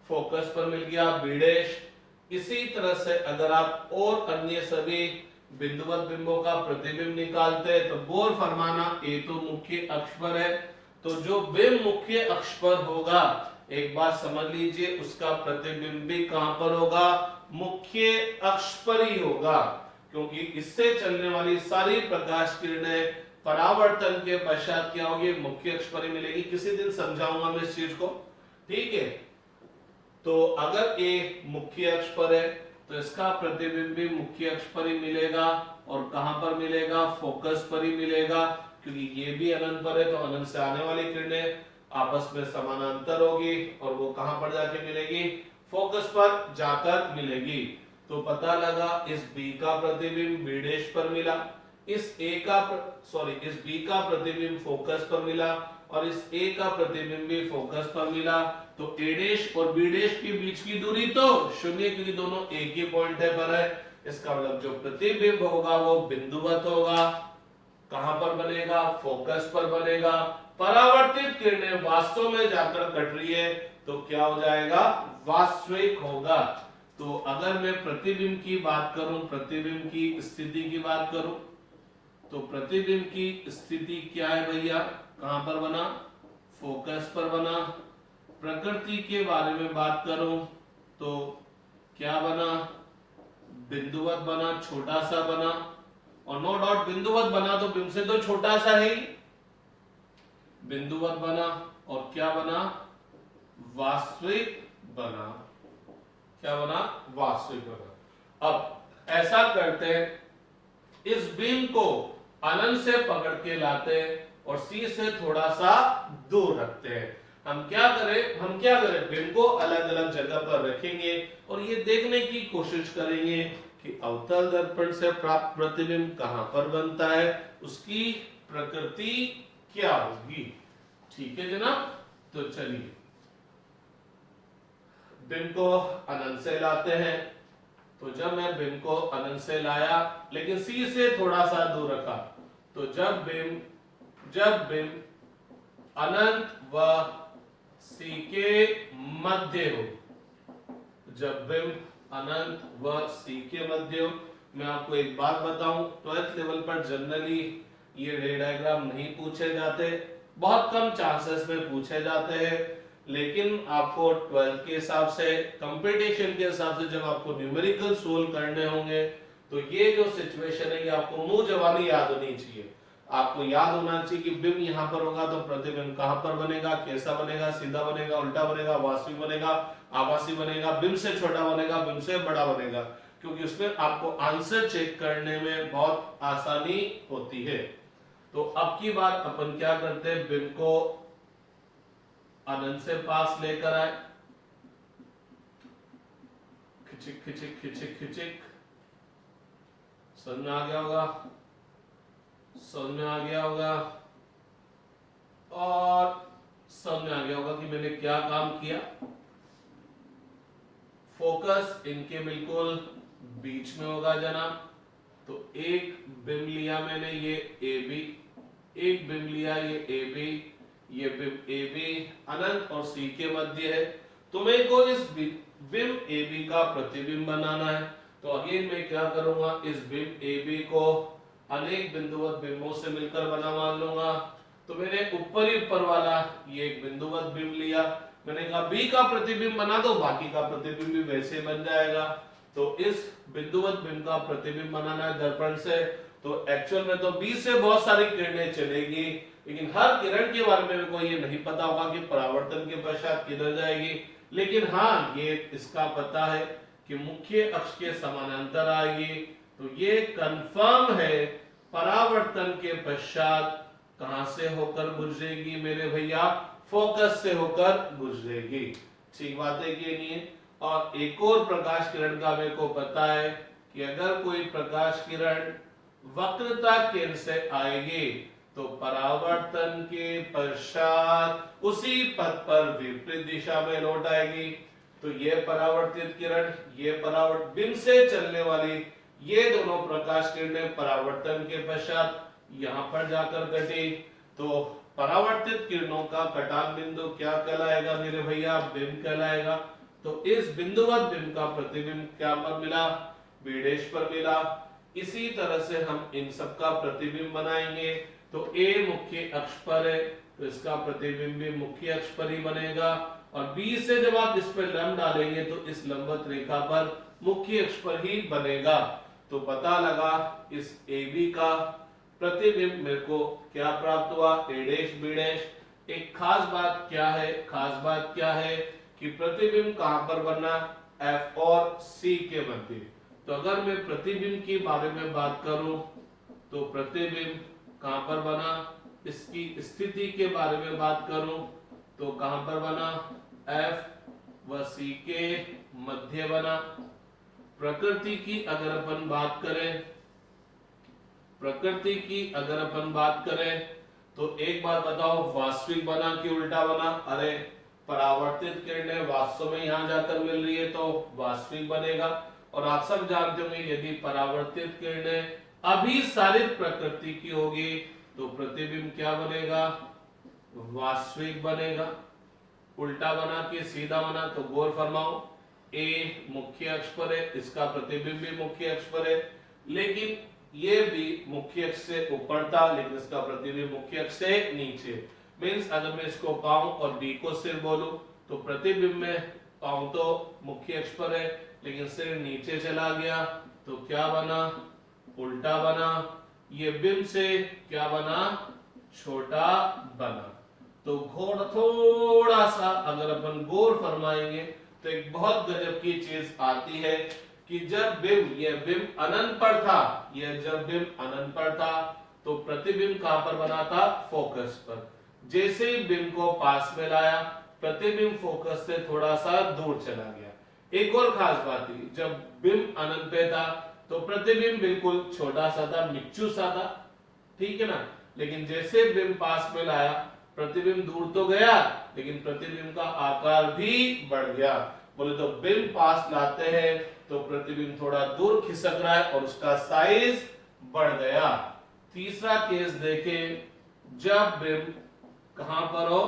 फोकस पर मिल गया, बी'। इसी तरह से अगर आप और अन्य सभी बिंदुवत बिंबों का प्रतिबिंब निकालते हैं, तो गौर फरमाना, ए तो मुख्य अक्ष पर है, तो जो बिंब मुख्य अक्ष पर होगा, एक बात समझ लीजिए, उसका प्रतिबिंब भी कहां पर होगा? मुख्य अक्ष पर ही होगा। क्योंकि इससे चलने वाली सारी प्रकाश किरणें परावर्तन के पश्चात क्या होगी? मुख्य अक्ष पर ही मिलेगी। किसी दिन समझाऊंगा मैं इस चीज को, ठीक है। तो अगर ए मुख्य अक्ष पर है, तो इसका प्रतिबिंब भी मुख्य अक्ष पर ही मिलेगा। और कहां पर मिलेगा? फोकस पर ही मिलेगा। क्योंकि ये भी अनंत पर है, तो अनंत से आने वाली किरणें आपस में समानांतर होगी, और वो कहां पर जाके मिलेगी? फोकस पर जाकर मिलेगी। तो पता लगा इस बी का प्रतिबिंब बी' पर मिला, इस बी का प्रतिबिंब फोकस पर मिला, और इस ए का प्रतिबिंब भी फोकस पर मिला। तो ए' और बी' के बीच की दूरी तो शून्य, क्योंकि दोनों एक ही पॉइंट पर है। इसका मतलब जो प्रतिबिंब होगा वो बिंदुवत होगा। कहां पर बनेगा? फोकस पर बनेगा। परावर्तित किरणें वास्तव में जाकर कट रही है, तो क्या हो जाएगा? वास्तविक होगा। तो अगर मैं प्रतिबिंब की बात करूं, प्रतिबिंब की स्थिति की बात करूं, तो प्रतिबिंब की स्थिति क्या है भैया? कहां पर बना? फोकस पर बना। प्रकृति के बारे में बात करूं तो क्या बना? बिंदुवत बना, छोटा सा बना। और नो डाउट बिंदुवत बना तो बिंब से तो छोटा सा है, बिंदुवत बना। और क्या बना? वास्तविक बना। क्या बना? वास्तविक बना। अब ऐसा करते हैं, इस बिंब को अनंत से पकड़ के लाते हैं और सी से थोड़ा सा दूर रखते हैं। हम क्या करें? बिंब को अलग अलग जगह पर रखेंगे और ये देखने की कोशिश करेंगे कि अवतल दर्पण से प्राप्त प्रतिबिंब कहां पर बनता है, उसकी प्रकृति क्या होगी। ठीक है जनाब। तो चलिए बिंब को अनंत से लाते हैं। तो जब मैं बिंब को अनंत से लाया लेकिन सी से थोड़ा सा दूर रखा, तो जब बिंब अनंत व सी के मध्य हो, जब बिंब अनंत व सी के मध्य हो, मैं आपको एक बात बताऊं, 12th लेवल पर जनरली ये रे डायग्राम नहीं पूछे जाते, बहुत कम चांसेस में पूछे जाते हैं, लेकिन आपको 12th के हिसाब से, कंपटीशन के हिसाब से जब आपको न्यूमेरिकल सोल्व करने होंगे तो ये जो सिचुएशन है ये आपको मुंह जबानी याद होनी चाहिए। आपको याद होना चाहिए कि बिंब यहां पर होगा तो प्रतिबिंब कहां पर बनेगा, कैसा बनेगा, सीधा बनेगा, उल्टा बनेगा, वास्तविक बनेगा, आभासी बनेगा, बिंब से छोटा बनेगा, बिंब से बड़ा बनेगा, क्योंकि उसमें आपको आंसर चेक करने में बहुत आसानी होती है। तो अब की बार अपन क्या करते हैं, बिंब को अनंत से पास लेकर आए, खिचिक खिचिक खिचिक खिचिक, समझ में आ गया होगा, समझ में आ गया होगा, और समझ में आ गया होगा कि मैंने क्या काम किया। फोकस इनके बिल्कुल बीच में होगा जनाब। तो एक बिंब लिया मैंने ये ए बी, एक बिंब लिया ये ए बी, ये बिंब ए बी अनंत और सी के मध्य है। तो मेरे को इस बिंब ए बी का प्रतिबिंब बनाना है। तो अगेन मैं क्या करूंगा, इस बिंब ए बी को अनेक बिंदुवत बिंबों से मिलकर बना मान लूंगा। तो मैंने ऊपर वाला ये एक बिंदुवत बिंब लिया, मैंने कहा बी का प्रतिबिंब बना दो, बाकी का प्रतिबिंब भी वैसे बन जाएगा। तो इस बिंदुवत बिंब का प्रतिबिंब बनाना है दर्पण से। तो एक्चुअल में तो बी से बहुत सारी किरणें चलेगी, लेकिन हर किरण के बारे में कोई ये नहीं पता होगा कि परावर्तन के पश्चात किधर जाएगी, लेकिन हाँ ये इसका पता है कि मुख्य अक्ष के समानांतर आएगी। तो ये कंफर्म है परावर्तन के पश्चात कहां से होकर गुजरेगी मेरे भैया, फोकस से होकर गुजरेगी। ठीक बात है कि नहीं है। और एक और प्रकाश किरण का मेरे को पता है कि अगर कोई प्रकाश किरण वक्रता केंद्र से आएगी तो परावर्तन के पश्चात उसी पथ पर विपरीत दिशा में लौट आएगी। तो ये परावर्तित किरण, ये परावर्तित बिंब से चलने वाली ये दोनों प्रकाश किरणें परावर्तन के पश्चात यहां पर जाकर कटी। तो परावर्तित किरणों का कटान बिंदु क्या कहलाएगा मेरे भैया, बिंब कहलाएगा। तो इस बिंदुवत बिंब का प्रतिबिंब क्या पर मिला, बी' पर मिला। इसी तरह से हम इन सब का प्रतिबिंब बनाएंगे। तो ए मुख्य अक्ष पर है तो इसका प्रतिबिंब भी मुख्य अक्ष पर ही बनेगा, और बी से जब आप इस पर लंब डालेंगे तो इस लंबवत रेखा पर मुख्य अक्ष पर ही बनेगा। तो पता लगा इस ए बी का प्रतिबिंब मेरे को क्या प्राप्त हुआ, ए' बी'। एक खास बात क्या है, खास बात क्या है कि प्रतिबिंब कहां पर बना, एफ और सी के मध्य। तो अगर मैं प्रतिबिंब के बारे में बात करूं तो प्रतिबिंब कहां पर बना, इसकी स्थिति के बारे में बात करूं तो कहां पर बना, एफ व सी के मध्य बना। प्रकृति की अगर अपन बात करें, प्रकृति की अगर अपन बात करें तो एक बात बताओ, वास्तविक बना कि उल्टा बना। अरे परावर्तित किरणें वास्तव में यहां जाकर मिल रही है तो वास्तविक बनेगा। और आप सब जानते होंगे यदि परावर्तित किरणें अभिसारित प्रकृति की होगी तो प्रतिबिंब क्या बनेगा, वास्तविक बनेगा। उल्टा बना कि सीधा बना, तो गौर फरमाओ, ए मुख्य अक्ष पर है, इसका प्रतिबिंब भी मुख्य अक्ष पर है, लेकिन ये भी मुख्य अक्ष से ऊपर था लेकिन इसका प्रतिबिंब मुख्य अक्ष से नीचे। मींस अगर मैं इसको पाऊं और बी को सिर बोलूं तो प्रतिबिंब में पाऊं तो मुख्य अक्ष पर है लेकिन सिर नीचे चला गया तो क्या बना, उल्टा बना। ये बिंब से क्या बना, छोटा बना। तो घोड़ थोड़ा सा अगर अपन गौर फरमाएंगे तो एक बहुत गजब की चीज आती है कि जब बिंब, यह बिंब अनंत पर था, यह जब बिंब अनंत पर था तो प्रतिबिंब कहां पर बना था, फोकस पर। जैसे ही बिंब को पास में लाया प्रतिबिंब फोकस से थोड़ा सा दूर चला गया। एक और खास बात थी, जब बिंब अनंत पे था तो प्रतिबिंब बिल्कुल छोटा सा था, मिच्चू सा था, ठीक है ना। लेकिन जैसे बिंब पास में लाया प्रतिबिंब दूर तो गया लेकिन प्रतिबिंब का आकार भी बढ़ गया। बोले तो बिंब पास लाते हैं तो प्रतिबिंब थोड़ा दूर खिसक रहा है और उसका साइज बढ़ गया। तीसरा केस देखें, जब बिंब कहां पर हो,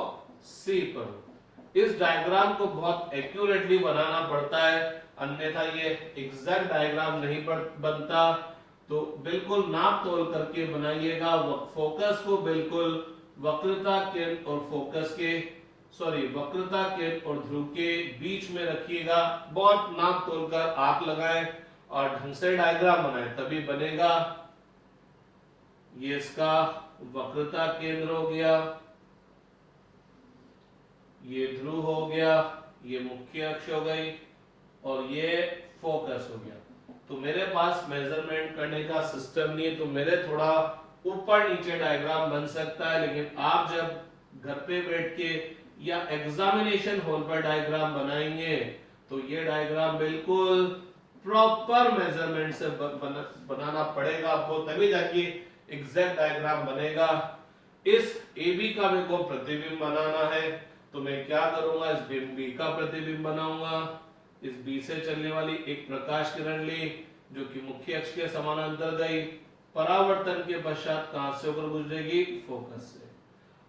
सी पर हो। इस डायग्राम को बहुत एक्यूरेटली बनाना पड़ता है, अन्यथा ये एग्जैक्ट डायग्राम नहीं बनता। तो बिल्कुल नाप तोल करके बनाइएगा, फोकस को बिल्कुल वक्रता केंद्र और फोकस के वक्रता केंद्र और ध्रुव के बीच में रखिएगा। बहुत नाप तोल कर आंख लगाएं और ढंग से डायग्राम बनाएं, तभी बनेगा। ये इसका वक्रता केंद्र हो गया, ये ध्रुव हो गया, ये मुख्य अक्ष हो गई और ये फोकस हो गया। तो मेरे पास मेजरमेंट करने का सिस्टम नहीं है, तो मेरे थोड़ा ऊपर नीचे डायग्राम बन सकता है, लेकिन आप जब घर पे बैठ के या एग्जामिनेशन हॉल पर डायग्राम बनाएंगे तो ये डायग्राम बिल्कुल प्रॉपर मेजरमेंट से बनाना पड़ेगा आपको, तभी जाके एग्जैक्ट डायग्राम बनेगा। इस AB का मेरे को प्रतिबिंब बनाना है, तो मैं क्या करूंगा, इस बिंब B का प्रतिबिंब बनाऊंगा। इस B से चलने वाली एक प्रकाश किरण ली जो कि मुख्य अक्ष के समानांतर गई, परावर्तन के पश्चात कहां से होकर गुजरेगी, फोकस से।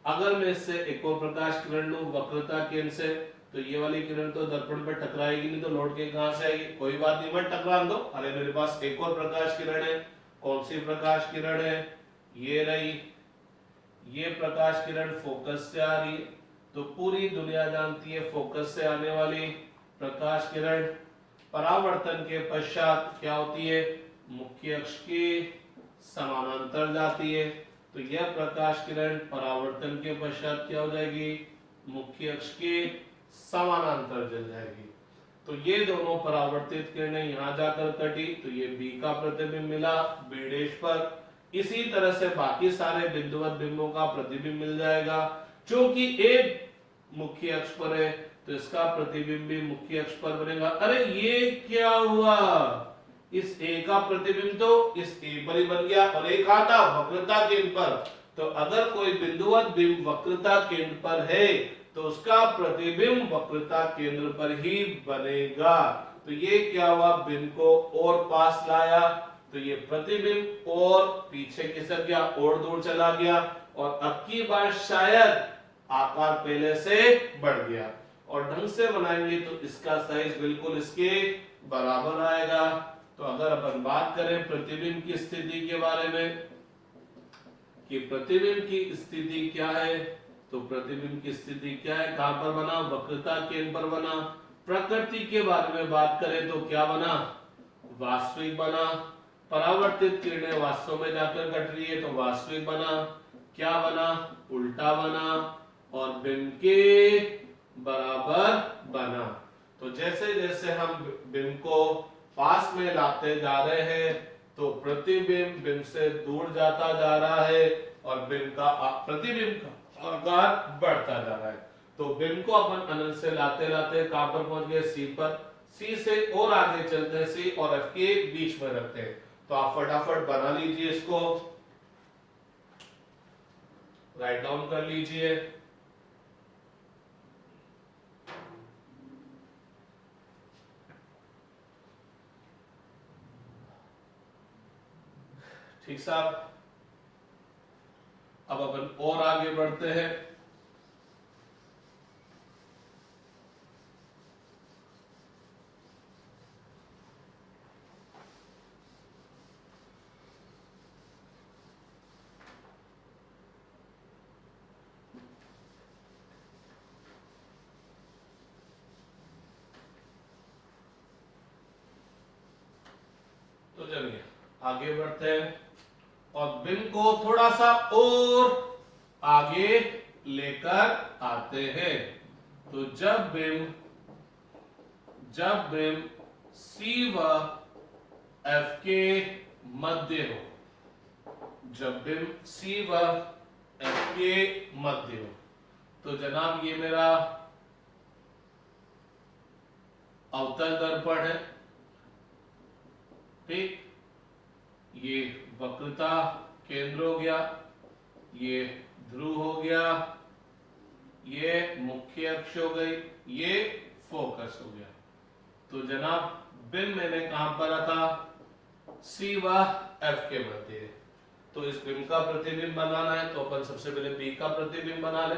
अगर मैं इससे एक और प्रकाश किरण लूं वक्रता केंद्र से, तो ये वाली किरण तो दर्पण पर टकराएगी नहीं, तो लौट के कहां से आएगी, कोई बात नहीं, मत टकरा दो। अरे मेरे पास एक और प्रकाश किरण है, कौन सी प्रकाश किरण है, ये रही। ये प्रकाश किरण फोकस से आ रही है, तो पूरी दुनिया जानती है फोकस से आने वाली प्रकाश किरण परावर्तन के पश्चात क्या होती है, मुख्य अक्ष के समानांतर जाती है। तो यह प्रकाश किरण परावर्तन के पश्चात क्या हो जाएगी, मुख्य अक्ष के समानांतर चल जाएगी। तो ये दोनों परावर्तित किरणें यहां जाकर कटी, तो ये B का प्रतिबिंब मिला B' पर। इसी तरह से बाकी सारे बिंदुवत बिंबों का प्रतिबिंब मिल जाएगा। क्योंकि A मुख्य अक्ष पर है तो इसका प्रतिबिंब भी मुख्य अक्ष पर बनेगा। अरे ये क्या हुआ, इस A का प्रतिबिंब तो इस A पर ही बन गया और एक आता वक्रता केंद्र पर। तो अगर कोई बिंदुवत बिंब वक्रता केंद्र पर है तो उसका प्रतिबिंब वक्रता केंद्र पर ही बनेगा। तो ये क्या हुआ, बिंब को और पास लाया तो ये प्रतिबिंब और पीछे खिसक गया और दूर चला गया, और अब की बार शायद आकार पहले से बढ़ गया। और ढंग से बनाएंगे तो इसका साइज बिल्कुल इसके बराबर आएगा। तो अगर अपन बात करें प्रतिबिंब की स्थिति के बारे में कि प्रतिबिंब की स्थिति क्या है, तो प्रतिबिंब की स्थिति क्या है, कहां पर बना, वक्रता केंद्र पर बना। प्रकृति के बारे में बात करें तो क्या बना, वास्तविक बना। परावर्तित किरणें वास्तव में जाकर घट रही है तो वास्तविक बना। क्या बना, उल्टा बना और बिंब के बराबर बना। तो जैसे जैसे हम बिंब को पास में लाते जा रहे हैं तो प्रतिबिंब बिंब से दूर जाता जा रहा है और बिंब का प्रतिबिंब का आकार बढ़ता जा रहा है। तो बिंब को अपन अनंत से लाते लाते कहां पर पहुंच गए, सी पर। सी से और आगे चलते हैं, सी और एफ के बीच में रखते हैं। तो आप फटाफट बना लीजिए, इसको राइट डाउन कर लीजिए। ठीक साहब, अब अपन और आगे बढ़ते हैं। तो चलिए आगे बढ़ते हैं और बिंब को थोड़ा सा और आगे लेकर आते हैं। तो जब बिंब सी व एफ के मध्य हो, जब बिंब सी व एफ के मध्य हो, तो जनाब ये मेरा अवतल दर्पण है, ठीक। ये वक्रता केंद्र हो गया, ये ध्रुव हो गया, ये मुख्य अक्ष हो गई, ये फोकस हो गया। तो जनाब बिंब मैंने कहां पर रखा, सी व एफ के मध्य। तो इस बिंब का प्रतिबिंब बनाना है तो अपन सबसे पहले बी का प्रतिबिंब बना ले।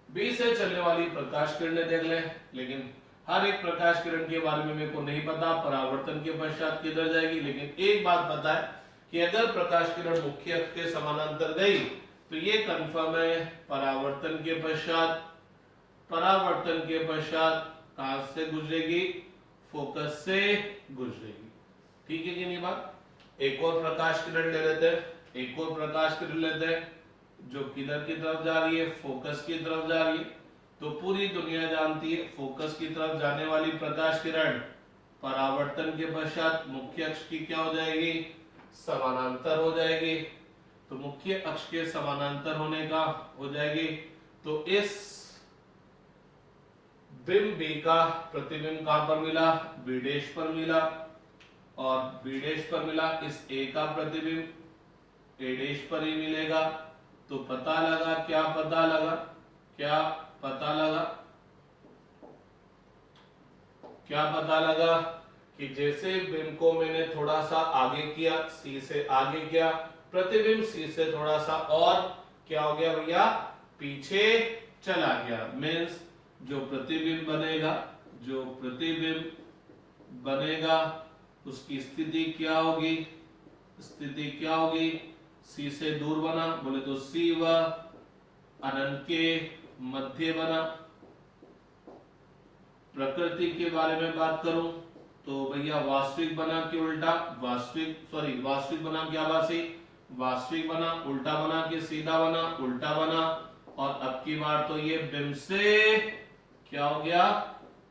बी से चलने वाली प्रकाश किरणें देख ले, लेकिन हर एक प्रकाश किरण के बारे में मेरे को नहीं पता परावर्तन के पश्चात किधर जाएगी, लेकिन एक बात पता है कि अगर प्रकाश किरण मुख्य अक्ष के समानांतर गई तो ये कंफर्म है परावर्तन के पश्चात कहां से गुजरेगी, फोकस से गुजरेगी। ठीक है कि नहीं बात। एक और प्रकाश किरण ले लेते हैं, एक और प्रकाश किरण लेते हैं जो किधर की तरफ जा रही है, फोकस की तरफ जा रही है। तो पूरी दुनिया जानती है फोकस की तरफ जाने वाली प्रकाश किरण परावर्तन के पश्चात मुख्य अक्ष की क्या हो जाएगी, समानांतर हो जाएगी। तो मुख्य अक्ष के समानांतर होने का हो जाएगी। तो इस बिंब बी का प्रतिबिंब कहां पर मिला, बी डैश पर मिला, और बी डैश पर मिला। इस ए का प्रतिबिंब ए डैश पर ही मिलेगा। तो पता लगा, क्या पता लगा, क्या पता लगा, क्या पता लगा कि जैसे बिंब को मैंने थोड़ा सा आगे किया, सी से आगे किया, प्रतिबिंब सी से थोड़ा सा और क्या हो गया भैया, पीछे चला गया। मीन्स जो प्रतिबिंब बनेगा उसकी स्थिति क्या होगी, सी से दूर बना, बोले तो सी व अनंत के मध्य बना। प्रकृति के बारे में बात करूं तो भैया वास्तविक बना कि उल्टा, वास्तविक बना क्या आभासी, वास्तविक बना, उल्टा बना कि सीधा बना, उल्टा बना। और अब की बार तो ये बिंब से क्या हो गया,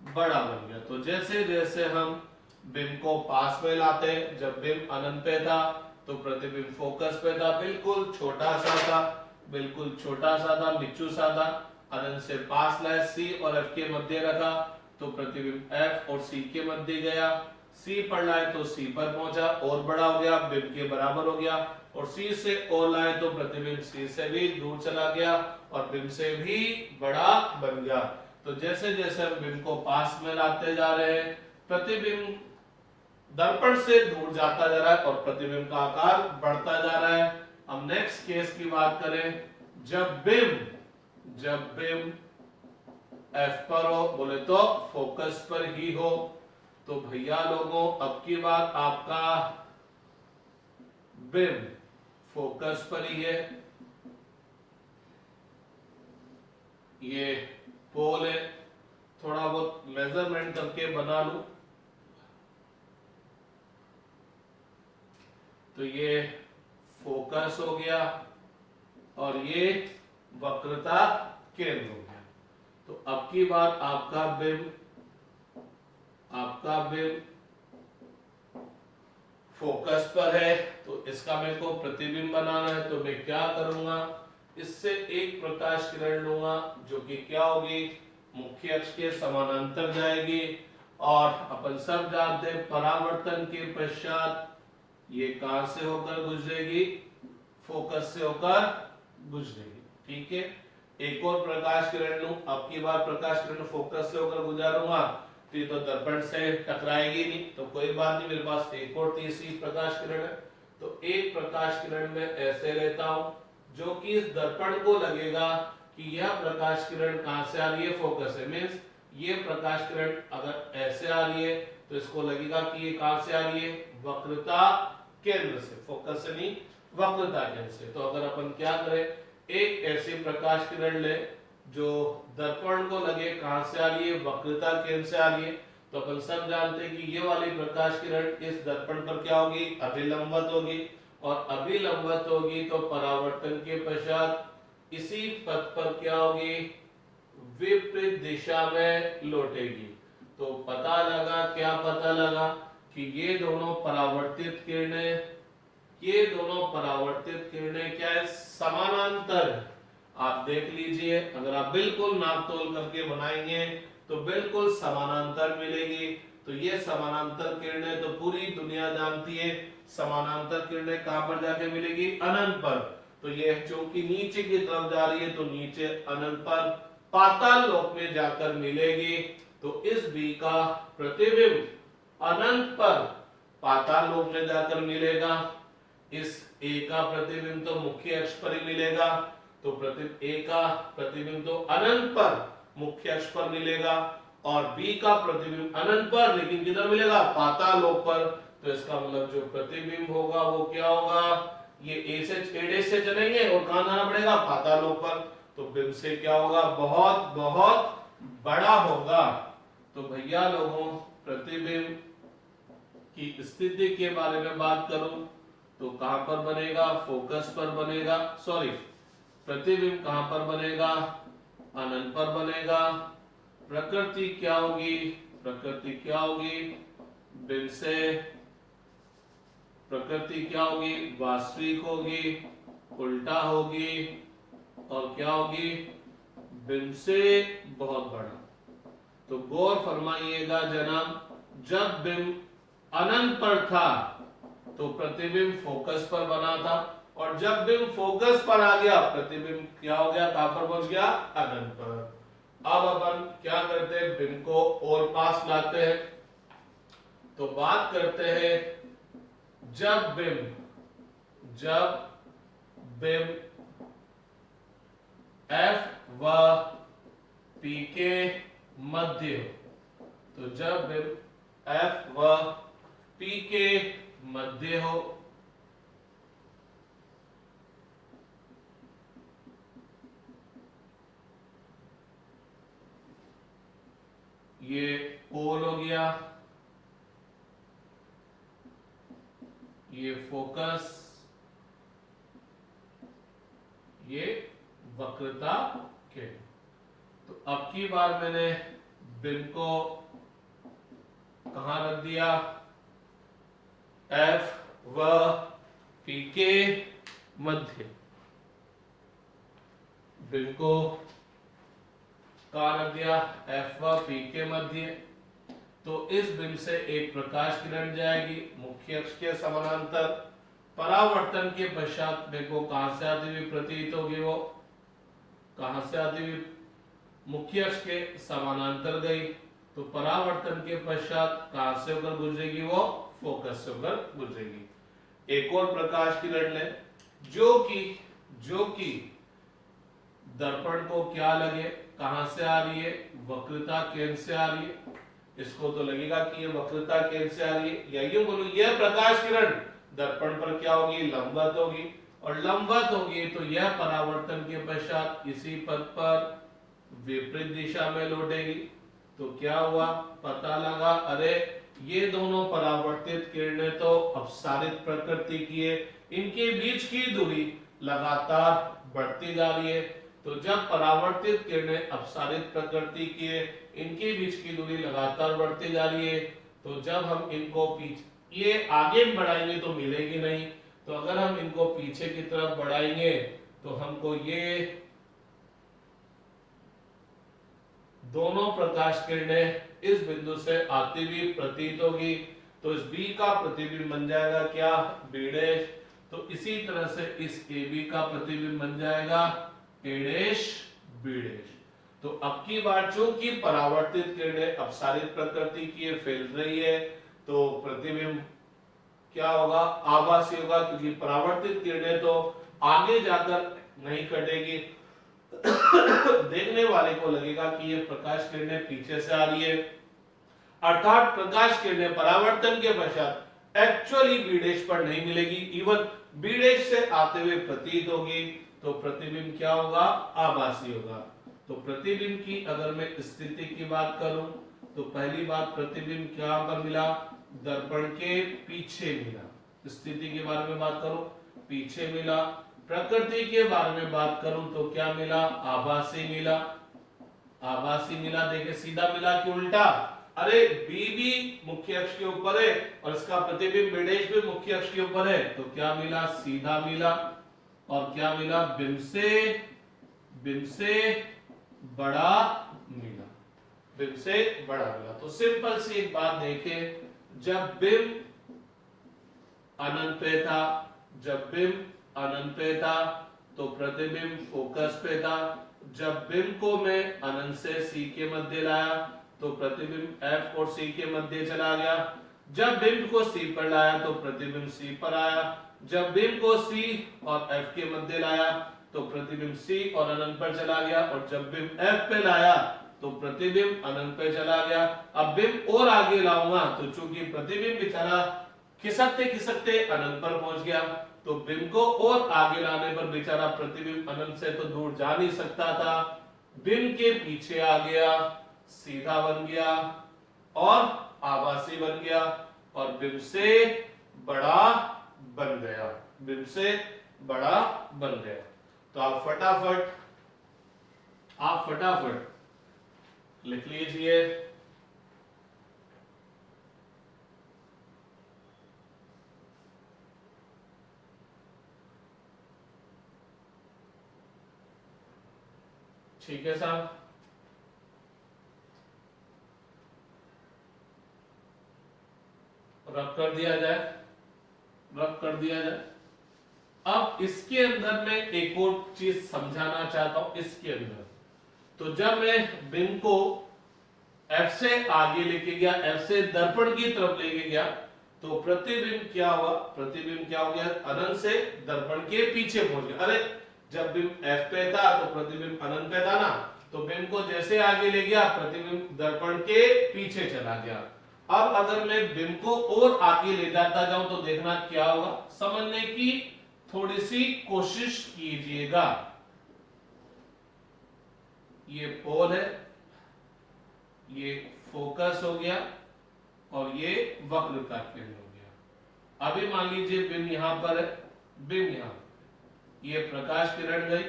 बड़ा बन गया। तो जैसे जैसे हम बिंब को पास में लाते, जब बिंब अनंत पे था तो प्रतिबिंब फोकस पे था, बिल्कुल छोटा सा था, बिच्छू सा था। अनंत से पास लाए, सी और एफ के मध्य रखा तो प्रतिबिंब एफ और सी के मध्य गया। सी पर लाए तो सी पर पहुंचा और बड़ा हो गया, बिंब के बराबर हो गया। और सी से और लाए तो प्रतिबिंब सी से भी दूर चला गया और बिंब से भी बड़ा बन गया। तो जैसे जैसे हम बिंब को पास में लाते जा रहे हैं, प्रतिबिंब दर्पण से दूर जाता जा रहा है और प्रतिबिंब का आकार बढ़ता जा रहा है। अब नेक्स्ट केस की बात करें, जब बिंब एफ पर हो, बोले तो फोकस पर ही हो। तो भैया लोगों अब की बात आपका बिंब फोकस पर ही है, ये पोल है, थोड़ा बहुत मेजरमेंट करके बना लूं तो ये फोकस हो गया और ये वक्रता केंद्र हो गया। तो अब की बात आपका बिंब फोकस पर है, तो इसका मेरे को प्रतिबिंब बनाना है। तो मैं क्या करूंगा, इससे एक प्रकाश किरण लूंगा जो कि क्या होगी, मुख्य अक्ष के समानांतर जाएगी। और अपन सब जानते हैं परावर्तन के पश्चात ये कहां से होकर गुजरेगी, फोकस से होकर गुजरेगी। ठीक है, एक और प्रकाश किरण लूं, अब की बार प्रकाश किरण फोकस से होकर गुजारूंगा तो ये तो दर्पण से टकराएगी नहीं, तो कोई बात नहीं, मेरे पास एक और तीसरी प्रकाश किरण है। तो एक प्रकाश किरण में ऐसे लेता हूं जो कि इस दर्पण को लगेगा कि यह प्रकाश किरण कहां से आ रही है, फोकस है। मीन्स ये प्रकाश किरण अगर ऐसे आ रही है तो इसको लगेगा कि ये कहां से आ रही है, वक्रता केंद्र से, फोकस से नहीं, वक्रता केंद्र से। तो अगर अपन क्या करें, एक ऐसी प्रकाश किरण ले जो दर्पण को लगे कहां से आ रही है, वक्रता केंद्र से आ रही है। तो अपन सब जानते हैं कि ये वाली प्रकाश किरण इस दर्पण पर क्या होगी, अभिलंबित होगी, और अभिलंबित होगी तो परावर्तन के पश्चात इसी पथ पर क्या होगी, विपरीत दिशा में लौटेगी। तो पता लगा, क्या पता लगा कि ये दोनों परावर्तित किरणें क्या है, समानांतर। आप देख लीजिए, अगर आप बिल्कुल नाप तोल करके बनाएंगे तो बिल्कुल समानांतर मिलेगी। तो ये समानांतर किरणें तो पूरी दुनिया जानती है, समानांतर किरणें कहां पर जाके मिलेगी, अनंत पर। तो ये चूंकि नीचे की तरफ जा रही है तो नीचे अनंत पर, पाताल लोक में जाकर मिलेगी। तो इस बी का प्रतिबिंब अनंत पर पाताल लोक में जाकर मिलेगा। इस ए का प्रतिबिंब तो मुख्य अक्ष पर ही मिलेगा, तो ए का प्रतिबिंब तो अनंत पर मुख्य अक्ष पर मिलेगा, और बी का प्रतिबिंब अनंत पर लेकिन किधर मिलेगा, पाताल लोक पर। तो इसका मतलब जो प्रतिबिंब होगा वो क्या होगा, ये ए से चलेंगे और कहां जाना पड़ेगा, पाताल लोक पर। तो बिंब से क्या होगा, बहुत बहुत बड़ा होगा। तो भैया लोगों, प्रतिबिंब की स्थिति के बारे में बात करूं तो कहां पर बनेगा, फोकस पर बनेगा, सॉरी प्रतिबिंब कहां पर बनेगा, अनंत पर बनेगा। प्रकृति क्या होगी, प्रकृति क्या होगी, बिंब से प्रकृति क्या होगी, वास्तविक होगी, उल्टा होगी, और क्या होगी, बिंब से बहुत बड़ा। तो गौर फरमाइएगा जनाब, जब बिंब अनंत पर था तो प्रतिबिंब फोकस पर बना था, और जब बिंब फोकस पर आ गया प्रतिबिंब क्या हो गया, कहां पर पहुंच गया, अनंत पर। अब अपन क्या करते हैं, बिंब को और पास लाते हैं। तो बात करते हैं जब बिंब F व P के मध्य हो, तो जब बिंब F व P के मध्य हो, ये पोल हो गया, ये फोकस, ये वक्रता के। तो अब की बार मैंने बिंब को कहां रख दिया, F व P के मध्य। बिंब को कहां रख दिया, F व P के मध्य। तो इस बिंब से एक प्रकाश किरण जाएगी मुख्य अक्ष के समानांतर, परावर्तन के पश्चात बिंब को कहां से आती हुई प्रतीत होगी, वो कहां से आती हुई, मुख्य अक्ष के समानांतर गई। तो परावर्तन के पश्चात कहां से होकर गुजरेगी, वो फोकस से होकर गुजरेगी। एक और प्रकाश किरण ले, जो कि दर्पण को क्या लगे, कहां से आ रही है, वक्रता केंद्र से आ रही है। इसको तो लगेगा कि ये वक्रता केंद्र से आ रही है, या यूं बोलो यह प्रकाश किरण दर्पण पर क्या होगी, लंबवत होगी, और लंबवत होगी तो यह परावर्तन के पश्चात इसी पथ पर विपरीत दिशा में लौटेगी। तो क्या हुआ, पता लगा, अरे ये दोनों परावर्तित किरणें तो अपसारित प्रकृति की है, इनके बीच की दूरी लगातार बढ़ती जा रही है। तो जब परावर्तित किरणें अपसारित प्रकृति की है, इनके बीच की दूरी लगातार बढ़ती जा रही है, तो जब हम इनको पीछे ये आगे बढ़ाएंगे तो मिलेगी नहीं, तो अगर हम इनको पीछे की तरफ बढ़ाएंगे तो हमको ये दोनों प्रकाश किरणें इस बिंदु से आती हुई प्रतीत होगी। तो इस बी का प्रतिबिंब बन जाएगा क्या, बी डैश। तो इसी तरह से इस ए बी का प्रतिबिंब बन जाएगा ए डैश बी डैश। तो अब की बार चूंकि परावर्तित किरणें अपसारित प्रकृति की फैल रही है, तो प्रतिबिंब क्या होगा, आभासी होगा, क्योंकि परावर्तित किरणें तो आगे जाकर नहीं कटेगी। देखने वाले को लगेगा कि ये प्रकाश किरणें पीछे से आ रही है, अर्थात प्रकाश किरणें परावर्तन के पश्चात एक्चुअली बी डैश पर नहीं मिलेगी, इवन बी डैश से आते हुए प्रतीत होगी। तो प्रतिबिंब क्या होगा, आभासी होगा। तो प्रतिबिंब की अगर मैं स्थिति की बात करूं तो पहली बात, प्रतिबिंब क्या पर मिला, दर्पण के पीछे मिला। स्थिति के बारे में बात करूं, पीछे मिला। प्रकृति के बारे में बात करूं तो क्या मिला, आभासी मिला। आभासी मिला, देखिए सीधा मिला कि उल्टा, अरे बी भी मुख्य अक्ष के ऊपर है और इसका प्रतिबिंब बी डैश भी मुख्य अक्ष के ऊपर है, तो क्या मिला, सीधा मिला। और क्या मिला, बिंब से बड़ा मिला, बिंब से बड़ा मिला। तो सिंपल सी एक बात देखें, जब बिंब अनंत पे था, तो प्रतिबिंब फोकस पे था। जब बिंब को मैं अनंत से सी के मध्य लाया तो प्रतिबिंब एफ और सी के मध्य चला गया। जब बिंब को सी पर लाया तो प्रतिबिंब सी पर आया। जब बिंब को सी और एफ के मध्य लाया तो प्रतिबिंब सी और अनंत पर चला गया, और जब बिंब एफ पे लाया तो प्रतिबिंब अनंत पे चला गया। अब बिंब और आगे लाऊंगा तो चूंकि प्रतिबिंब बेचारा खिसकते खिसकते अनंत पर पहुंच गया, तो बिंब को और आगे लाने पर बेचारा प्रतिबिंब अनंत से तो दूर जा नहीं सकता था, बिंब के पीछे आ गया, सीधा बन गया और आभासी बन गया और बिंब से बड़ा बन गया, बिंब से बड़ा बन गया। तो आप फटाफट लिख लीजिए ठीक है साहब। रब कर दिया जाए। अब इसके अंदर मैं एक और चीज समझाना चाहता हूं। इसके अंदर तो जब मैं बिंब को F से आगे लेके गया, F से दर्पण की तरफ लेके गया, तो प्रतिबिंब क्या हुआ? प्रतिबिंब क्या हो गया? अनंत से दर्पण के पीछे पहुंच गया। अरे जब बिंब F पे था तो प्रतिबिंब अनंत पे था ना, तो बिंब को जैसे आगे ले गया प्रतिबिंब दर्पण के पीछे चला गया। अब अगर मैं बिंब को और आगे ले जाता जाऊं तो देखना क्या होगा, समझने की थोड़ी सी कोशिश कीजिएगा। ये पोल है, ये फोकस हो गया और ये वक्रता केंद्र हो गया। अभी मान लीजिए बिंब यहां पर है, बिंब यहां, ये प्रकाश किरण गई,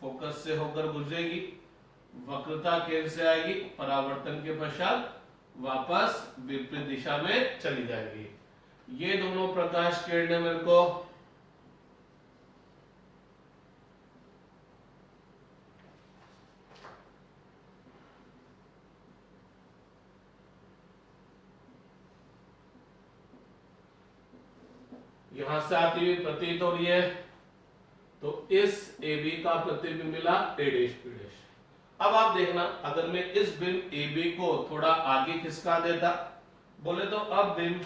फोकस से होकर गुजरेगी, वक्रता केंद्र से आएगी, परावर्तन के पश्चात वापस विपरीत दिशा में चली जाएगी। ये दोनों प्रकाश किरणें मेरे को यहां से आती हुई प्रतीत हो रही है, तो इस AB का प्रतिबिंब मिला A डैश B डैश। अब आप देखना, अगर मैं इस बिंब AB को थोड़ा आगे खिसका देता, बोले तो अब बिंब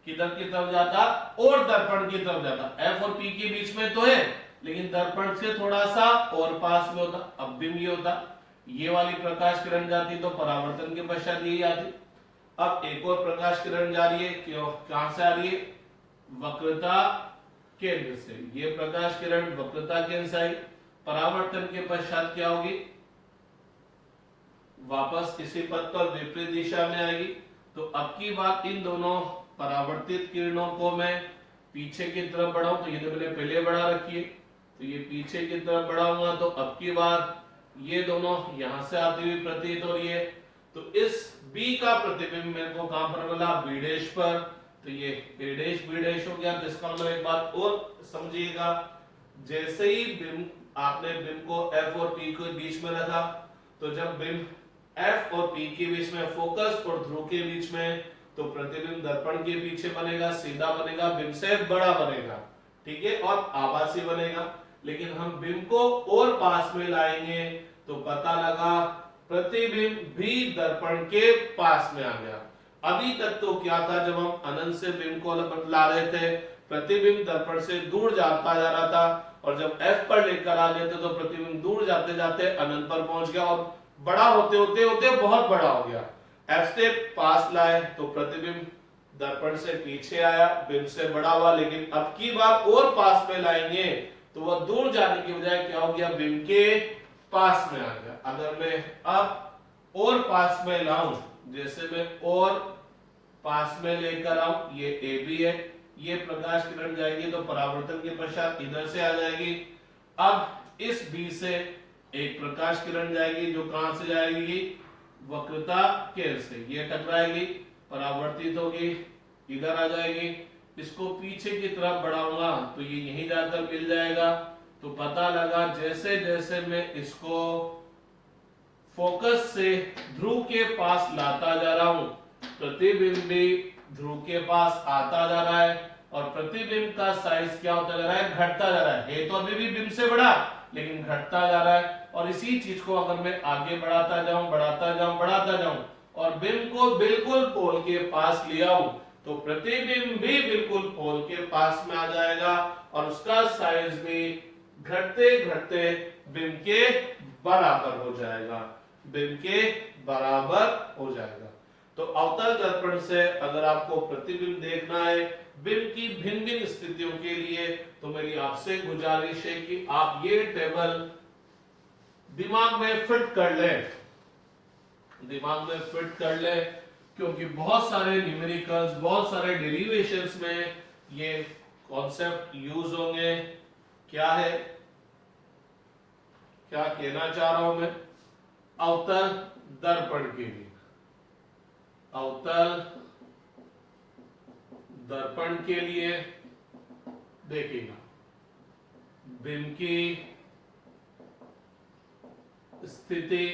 किधर की तरफ जाता? और दर्पण की तरफ जाता। F और P के बीच में तो है, लेकिन दर्पण से थोड़ा सा और पास में होता। अब बिंब ये होता, ये वाली प्रकाश किरण जाती तो परावर्तन के पश्चात ये आती। अब एक और प्रकाश किरण जा रही है, क्यों, कहां से आ रही है? वक्रता केंद्र से। ये प्रकाश किरण वक्रता केंद्र से आई, परावर्तन के पश्चात क्या होगी? वापस इसी पथ पर विपरीत दिशा में आएगी। तो अब की बात इन दोनों परावर्तित किरणों को मैं पीछे की तरफ बढ़ाऊं, तो ये तो मैंने पहले बढ़ा रखी है, तो ये पीछे की तरफ बढ़ाऊंगा तो अब की बार ये दोनों यहां से आती हुई प्रतीत हो रही है। तो इस B का प्रतिबिंब मेरे को कहां पर मिला? B डैश पर, तो ये A डैश B डैश हो गया। तो इसका मतलब एक बात और समझिएगा, जैसे ही बिंब आपने बिंब को F और P के बीच में रखा, तो जब बिंब F और P के बीच में, फोकस और ध्रुव के बीच में, तो प्रतिबिंब दर्पण के पीछे बनेगा, सीधा बनेगा, बिंब से बड़ा बनेगा, ठीक है, और आभासी बनेगा। लेकिन हम बिंब को और पास में लाएंगे तो पता लगा प्रतिबिंब भी दर्पण के पास में आ गया। अभी तक तो क्या था, जब हम अनंत से बिंब को ला रहे थे, प्रतिबिंब दर्पण से दूर जाता जा रहा था, और जब F पर लेकर आ गए थे तो प्रतिबिंब दूर जाते जाते अनंत पर पहुंच गया, और बड़ा होते होते बहुत बड़ा हो गया। F से पास लाए तो प्रतिबिंब दर्पण से पीछे आया, बिंब से बड़ा हुआ। लेकिन अब की बार और पास में लाएंगे तो वह दूर जाने की बजाय क्या हो गया? बिंब के पास में आ गया। अगर मैं अब और पास में लाऊं, जैसे मैं और पास में लेकर आऊं, ये AB है, ये प्रकाश किरण जाएगी तो परावर्तन के पश्चात इधर से आ जाएगी। अब इस B से एक प्रकाश किरण जाएगी, जो कहां से जाएगी? वक्रता केंद्र से। ये टकराएगी, परावर्तित होगी, इधर आ जाएगी। इसको पीछे की तरफ बढ़ाऊंगा तो ये यहीं जाकर मिल जाएगा। तो पता लगा जैसे जैसे मैं इसको फोकस से ध्रुव के पास लाता जा रहा हूं, प्रतिबिंब भी ध्रुव के पास आता जा रहा है, और प्रतिबिंब का साइज क्या होता जा रहा है? घटता जा रहा है। तो अभी भी बिंब से बड़ा, लेकिन घटता जा रहा है। और इसी चीज को अगर मैं आगे बढ़ाता जाऊं और बिंब को बिल्कुल पोल के पास ले आऊं तो प्रतिबिंब भी बिल्कुल पोल के पास में आ जाएगा और उसका साइज भी घटते घटते बिंब के बराबर हो जाएगा, बिंब के बराबर हो जाएगा। तो अवतल दर्पण से अगर आपको प्रतिबिंब देखना है बिंब की भिन्न भिन्न स्थितियों के लिए, तो मेरी आपसे गुजारिश है कि आप ये टेबल दिमाग में फिट कर लें, क्योंकि बहुत सारे न्यूमेरिकल्स, बहुत सारे डेरिवेशंस में ये कॉन्सेप्ट यूज होंगे। क्या है, क्या कहना चाह रहा हूं मैं? अवतल दर्पण के लिए, अवतल दर्पण के लिए देखिएगा बिंब की स्थिति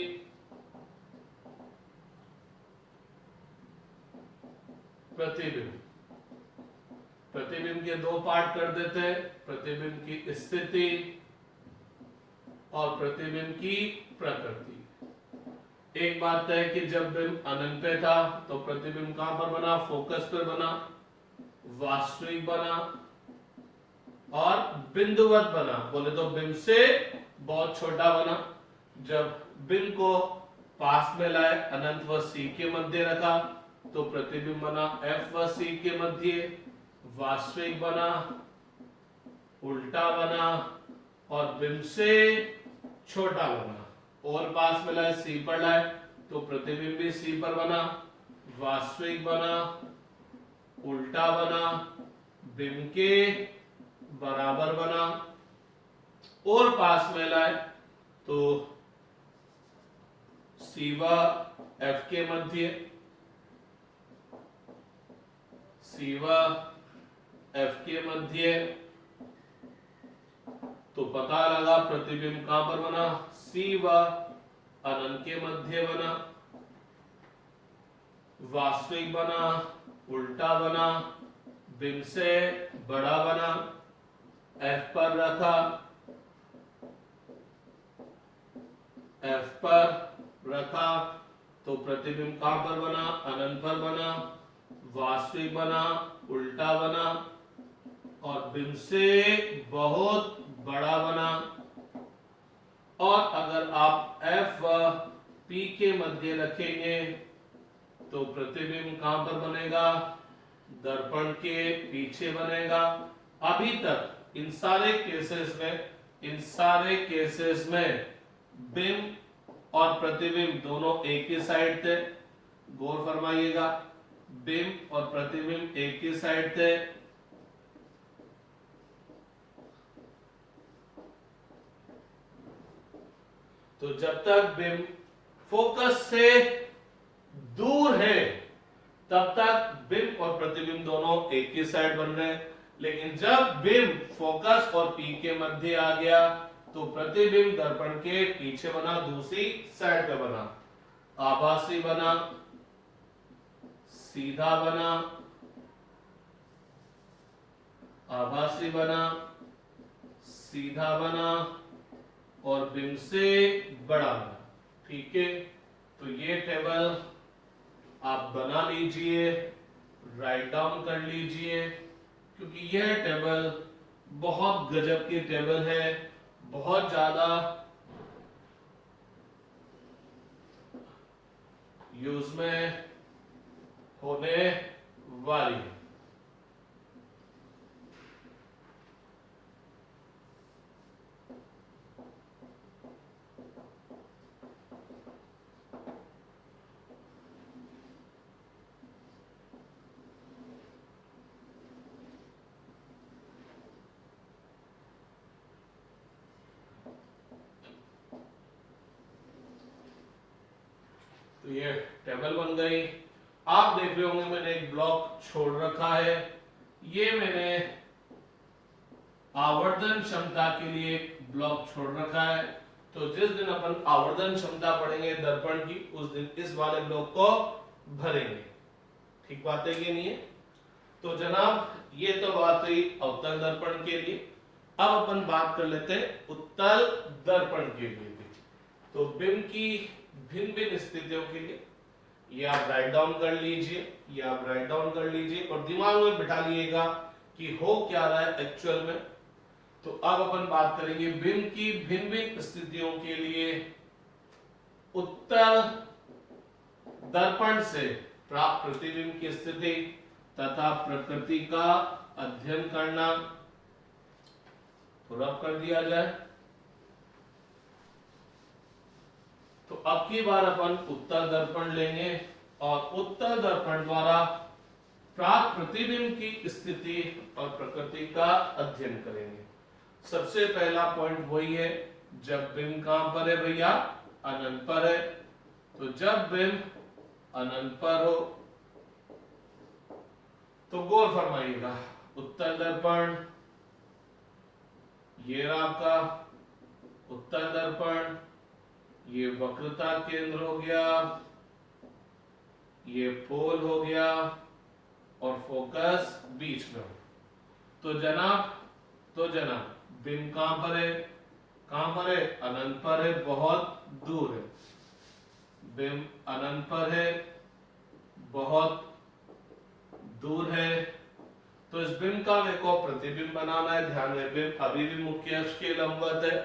प्रतिबिंब के दो पार्ट कर देते हैं, प्रतिबिंब की स्थिति और प्रतिबिंब की प्रकृति। एक बात है कि जब बिंब अनंत पे था तो प्रतिबिंब कहां पर बना? फोकस पर बना, वास्तविक बना और बिंदुवत बना, बोले तो बिंब से बहुत छोटा बना। जब बिंब को पास में लाए, अनंत व सी के मध्य रखा तो प्रतिबिंब बना एफ व सी के मध्य, वास्तविक बना, उल्टा बना और बिंब से छोटा बना। और पास में लाए, सी पर लाए तो प्रतिबिंब भी सी पर बना, वास्तविक बना, उल्टा बना, बिंब के बराबर बना। और पास में लाए तो सी व एफ के मध्य, सी व एफ के मध्य, तो पता लगा प्रतिबिंब कहां पर बना? सी व अनंत के मध्य बना, वास्तविक बना, उल्टा बना, बिंब से बड़ा बना, एफ पर रखा, एफ पर रखा तो प्रतिबिंब कहां पर बना? अनंत पर बना, वास्तविक बना, उल्टा बना और बिंब से बहुत बड़ा बना। और अगर आप एफ व पी के मध्य रखेंगे तो प्रतिबिंब कहां पर बनेगा? दर्पण के पीछे बनेगा। अभी तक इन सारे केसेस में बिंब और प्रतिबिंब दोनों एक ही साइड थे। गौर फरमाइएगा, बिंब और प्रतिबिंब एक ही साइड थे। तो जब तक बिंब फोकस से दूर है तब तक बिंब और प्रतिबिंब दोनों एक ही साइड बन रहे हैं, लेकिन जब बिंब फोकस और पी के मध्य आ गया तो प्रतिबिंब दर्पण के पीछे बना, दूसरी साइड पे बना, आभासी बना, सीधा बना, आभासी बना, सीधा बना और बिंब से बड़ा बना। ठीक है, तो ये टेबल आप बना लीजिए, राइट डाउन कर लीजिए, क्योंकि यह टेबल बहुत गजब की टेबल है, बहुत ज्यादा यूज में होने वाली है। तो ये टेबल बन गई। आप देख रहे होंगे मैंने एक ब्लॉक छोड़ रखा है, ये मैंने आवर्धन क्षमता के लिए ब्लॉक छोड़ रखा है। तो जिस दिन अपन आवर्धन क्षमता पढ़ेंगे दर्पण की, उस दिन इस वाले ब्लॉक को भरेंगे। ठीक बात है कि नहीं है? तो जनाब ये तो बात हुई अवतल दर्पण के लिए। अब अपन बात कर लेते हैं उत्तल दर्पण के लिए भी। तो बिंब की भिन्न भिन्न स्थितियों के लिए ये आप राइट डाउन कर लीजिए, ये आप राइट डाउन कर लीजिए और दिमाग में बिठा लिएगा कि हो क्या रहा है एक्चुअल में। तो अब अपन बात करेंगे बिंब की भिन्न भिन्न स्थितियों के लिए उत्तल दर्पण से प्राप्त प्रतिबिंब की स्थिति तथा प्रकृति का अध्ययन करना। तो रब कर दिया जाए। तो अब की बार अपन उत्तल दर्पण लेंगे और उत्तल दर्पण द्वारा प्राप्त प्रतिबिंब की स्थिति और प्रकृति का अध्ययन करेंगे। सबसे पहला पॉइंट वही है, जब बिंब कहां पर है भैया, अनंत पर है। तो जब बिंब अनंत पर हो तो गौर फरमाइएगा, उत्तल दर्पण ये रहा आपका उत्तल दर्पण, ये वक्रता केंद्र हो गया, ये पोल हो गया और फोकस बीच में हो। तो जनाब बिंब कहां पर है, कहां पर है, अनंत पर है, बहुत दूर है। बिंब अनंत पर है, बहुत दूर है। तो इस बिंब का मेरे को प्रतिबिंब बनाना है। ध्यान रहे बिंब अभी भी मुख्य अक्ष के लंबवत है,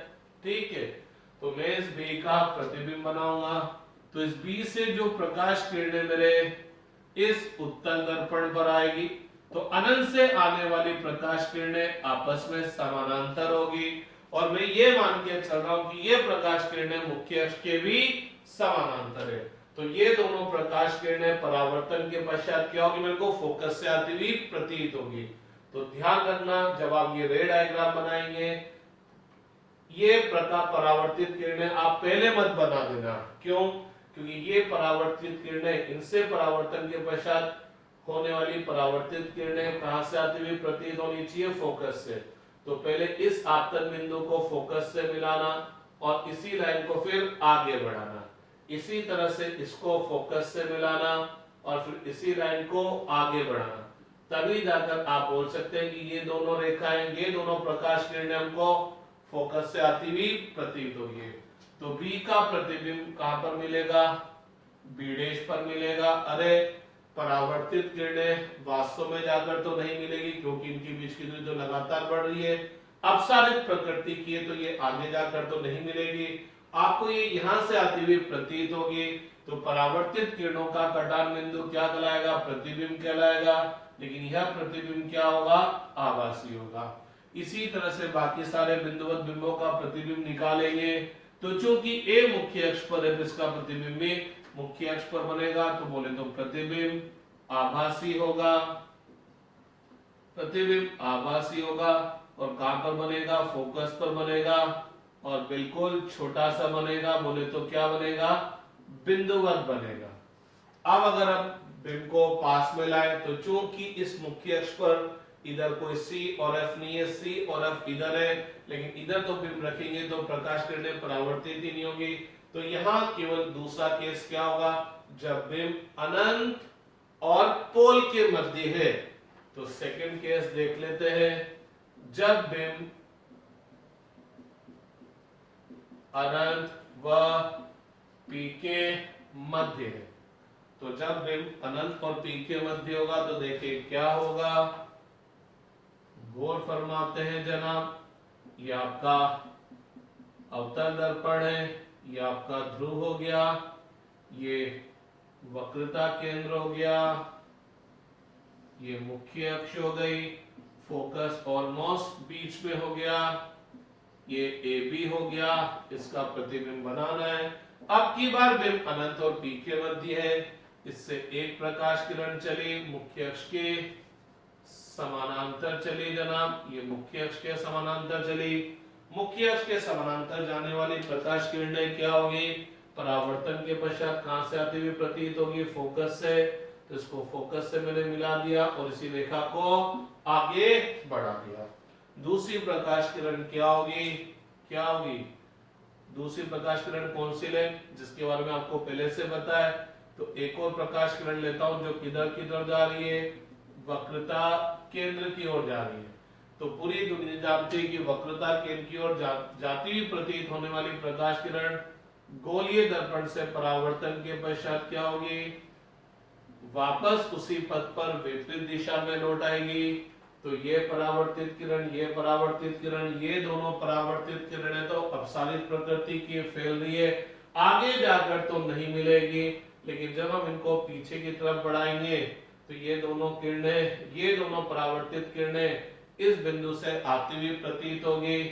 ठीक है। तो मैं इस बी का प्रतिबिंब बनाऊंगा। तो इस बी से जो प्रकाश किरणें मेरे इस उत्तल दर्पण पर आएगी तो अनंत से आने वाली प्रकाश किरणें आपस में समानांतर होगी और मैं ये मान के चल रहा हूं कि ये प्रकाश किरणें मुख्य अक्ष के भी समानांतर है। तो ये दोनों प्रकाश किरणें परावर्तन के पश्चात क्या होगी, मेरे को फोकस से आती हुई प्रतीत होगी। तो ध्यान रखना जब आप ये रे डायग्राम बनाएंगे, ये प्रकाश परावर्तित किरणें आप पहले मत बना देना। क्यों? क्योंकि ये परावर्तित किरणें, इनसे परावर्तन के पश्चात होने वाली परावर्तित किरणें कहां से आती हुई प्रतीत होनी चाहिए, फोकस से। तो पहले इस आपतन बिंदु को फोकस से मिलाना और इसी लाइन को फिर आगे बढ़ाना। इसी तरह से इसको फोकस से मिलाना और फिर इसी लाइन को आगे बढ़ाना। तभी जाकर आप बोल सकते हैं कि ये दोनों रेखाएं, ये दोनों प्रकाश किरणें हमको फोकस से आती हुई प्रतीत होगी। तो बी का प्रतिबिंब कहां पर मिलेगा, बी डैश पर मिलेगा। अरे परावर्तित किरणें वास्तव में जाकर तो नहीं मिलेगी क्योंकि इनके बीच की दूरी तो लगातार बढ़ रही है। अपसारित प्रकृति की है तो ये आगे जाकर तो नहीं मिलेगी, आपको ये यहां से आती हुई प्रतीत होगी। तो परावर्तित किरणों का कटान बिंदु क्या कहलाएगा, प्रतिबिंब कहलाएगा। लेकिन यह प्रतिबिंब क्या होगा, आभासी होगा। इसी तरह से बाकी सारे बिंदुवत बिंबों का प्रतिबिंब निकालेंगे। तो चूंकि ए मुख्य अक्ष पर है तो इसका प्रतिबिंब भी मुख्य अक्ष पर बनेगा। तो बोले तो प्रतिबिंब आभासी होगा, प्रतिबिंब आभासी होगा और कहां पर बनेगा, फोकस पर बनेगा और बिल्कुल छोटा सा बनेगा। बोले तो क्या बनेगा, बिंदुवत बनेगा। अब अगर हम बिंब को पास में लाए तो चूंकि इस मुख्य अक्ष पर इधर कोई C और F नहीं है, C और F इधर है, लेकिन इधर तो बिंब रखेंगे तो प्रकाश किरणें परावर्तित ही नहीं होगी। तो यहां केवल दूसरा केस क्या होगा, जब बिंब अनंत और पोल के मध्य है। तो सेकंड केस देख लेते हैं, जब बिंब अनंत व P के मध्य है। तो जब बिंब अनंत और P के मध्य होगा तो देखिए क्या होगा, गौर फरमाते हैं जनाब। ये आपका अवतल दर्पण है, ये आपका ध्रुव हो गया, ये वक्रता केंद्र हो गया, ये मुख्य अक्ष हो गई, फोकस ऑलमोस्ट बीच में हो गया, ये ए बी हो गया। इसका प्रतिबिंब बनाना है। अब की बार बिंब अनंत और पी के मध्य है, इससे एक प्रकाश किरण चली, मुख्य अक्ष के समानांतर चली जनाब। ये मुख्य अक्ष के समानांतर चली। मुख्य अक्ष के समानांतर जाने वाली प्रकाश किरणें क्या होगी, परावर्तन के पश्चात कहां से आती हुई प्रतीत होगी, फोकस से। तो इसको फोकस से मैंने मिला दिया और इसी रेखा को आगे बढ़ा दिया। दूसरी प्रकाश किरण क्या होगी, क्या होगी, दूसरी प्रकाश किरण कौन सी ले, जिसके बारे में आपको पहले से पता है। तो एक और प्रकाश किरण लेता हूं जो किधर किधर जा रही है, वक्रता केंद्र की ओर जा रही है। तो पूरी दुनिया जानती है कि वक्रता केंद्र की ओर जाती हुई प्रतीत होने वाली प्रकाश किरण गोलीय दर्पण से परावर्तन के पश्चात क्या होगी, वापस उसी पथ पर विपरीत दिशा में लौट आएगी। तो ये परावर्तित किरण, ये परावर्तित किरण, ये दोनों परावर्तित किरणें तो अपसारित प्रकृति की फैल रही है, आगे जाकर तो नहीं मिलेगी, लेकिन जब हम इनको पीछे की तरफ बढ़ाएंगे तो ये दोनों किरणें, ये दोनों परावर्तित किरणें इस बिंदु से आती हुई प्रतीत होगी।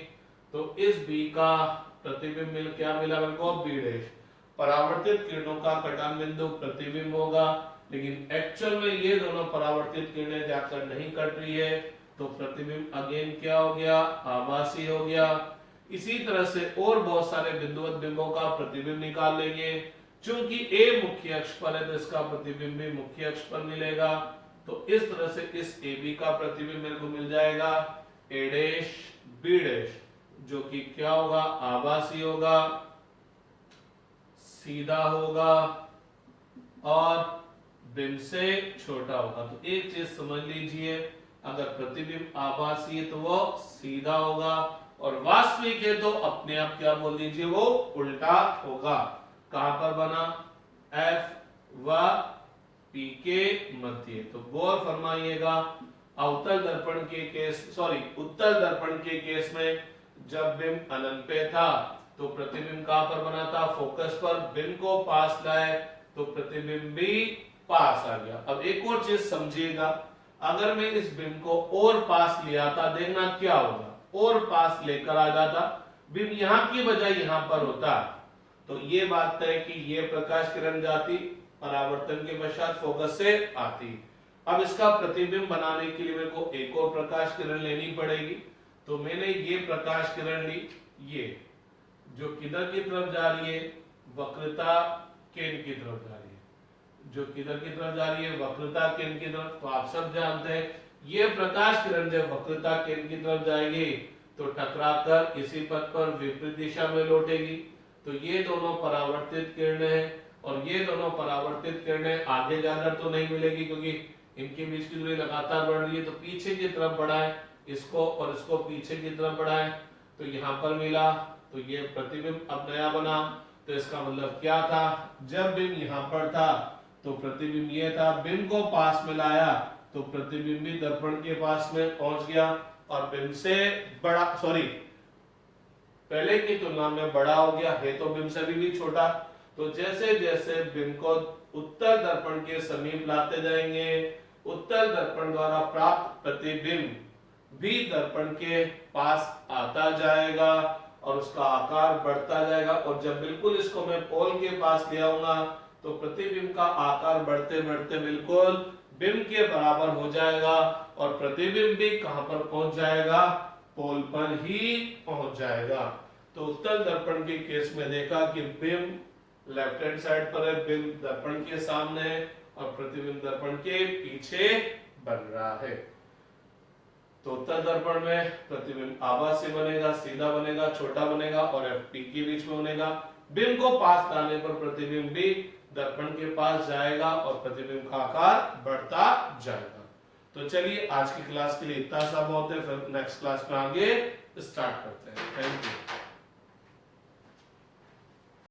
तो इस बी का प्रतिबिंब मिल क्या मिला मेरे को, बी डैश। परावर्तित किरणों का कटान बिंदु प्रतिबिंब होगा, लेकिन एक्चुअल में ये दोनों परावर्तित किरणें जाकर नहीं कट रही है, तो प्रतिबिंब अगेन क्या हो गया, आभासी हो गया। इसी तरह से और बहुत सारे बिंदुवत बिंबों का प्रतिबिंब निकाल लेंगे। चूंकि ए मुख्य अक्ष पर है तो इसका प्रतिबिंब भी मुख्य अक्ष पर मिलेगा। तो इस तरह से इस ए बी का प्रतिबिंब मेरे को मिल जाएगा ए डैश बी डैश, जो कि क्या होगा, आभासी होगा, सीधा होगा और बिंब से छोटा होगा। तो एक चीज समझ लीजिए, अगर प्रतिबिंब आभासी है तो वो सीधा होगा, और वास्तविक है तो अपने आप क्या बोल दीजिए, वो उल्टा होगा। कहां पर बना, एफ व पी के मध्य। तो गौर फरमाइएगा, अवतल दर्पण के केस, सॉरी उत्तल दर्पण के केस में जब बिंब अनंत पे था तो प्रतिबिंब कहां पर बना था, फोकस पर। बिंब को पास लाए तो प्रतिबिंब भी पास आ गया। अब एक और चीज समझिएगा, अगर मैं इस बिंब को और पास ले आता, देखना क्या होगा, और पास लेकर आ जाता, बिंब यहां की बजाय यहां पर होता, तो ये बात तय कि ये प्रकाश किरण जाती, परावर्तन के पश्चात फोकस से आती। अब इसका प्रतिबिंब बनाने के लिए मेरे को एक और प्रकाश किरण लेनी पड़ेगी। तो मैंने ये प्रकाश किरण ली, ये जो किधर की तरफ जा रही है, वक्रता केंद्र की तरफ जा रही है, जो किधर की तरफ जा रही है, वक्रता केंद्र की तरफ। तो आप सब जानते हैं ये प्रकाश किरण जब वक्रता केंद्र की तरफ जाएगी तो टकराकर इसी पथ पर विपरीत दिशा में लौटेगी। तो ये दोनों परावर्तित किरणें हैं, और ये दोनों परावर्तित किरणें आगे जाकर तो नहीं मिलेगी, क्योंकि इनके बीच की दूरी लगातार बढ़ रही है। तो पीछे की तरफ बढ़ाएं इसको, और इसको पीछे की तरफ बढ़ाएं, तो यहाँ पर मिला। तो ये प्रतिबिंब अब नया बना। तो इसका मतलब क्या था, जब बिंब यहाँ पर था तो प्रतिबिंब ये था, बिंब को पास में लाया तो प्रतिबिंब भी दर्पण के पास में पहुंच गया, और बिंब से बड़ा, सॉरी पहले की तुलना में बड़ा हो गया है, तो बिंब से भी छोटा। तो जैसे जैसे बिंब को उत्तल दर्पण के समीप लाते जाएंगे, उत्तल दर्पण द्वारा प्राप्त प्रतिबिंब भी दर्पण के पास आता जाएगा और उसका आकार बढ़ता जाएगा। और जब बिल्कुल इसको मैं पोल के पास ले आऊंगा तो प्रतिबिंब का आकार बढ़ते बढ़ते बिल्कुल बिंब के बराबर हो जाएगा, और प्रतिबिंब भी कहां पर पहुंच जाएगा, पोल पर ही पहुंच जाएगा। तो उत्तल दर्पण के केस में देखा कि बिंब लेफ्ट हैंड साइड पर है, बिंब दर्पण के सामने है, और प्रतिबिंब दर्पण के पीछे बन रहा है। तो उत्तल दर्पण में प्रतिबिंब आभासी बनेगा, सीधा बनेगा, छोटा बनेगा, और एफपी के बीच में बनेगा। बिंब को पास लाने पर प्रतिबिंब भी दर्पण के पास जाएगा और प्रतिबिंब का आकार बढ़ता जाएगा। तो चलिए आज की क्लास के लिए इतना सा बहुत है, फिर नेक्स्ट क्लास में आगे स्टार्ट करते हैं। Thank you.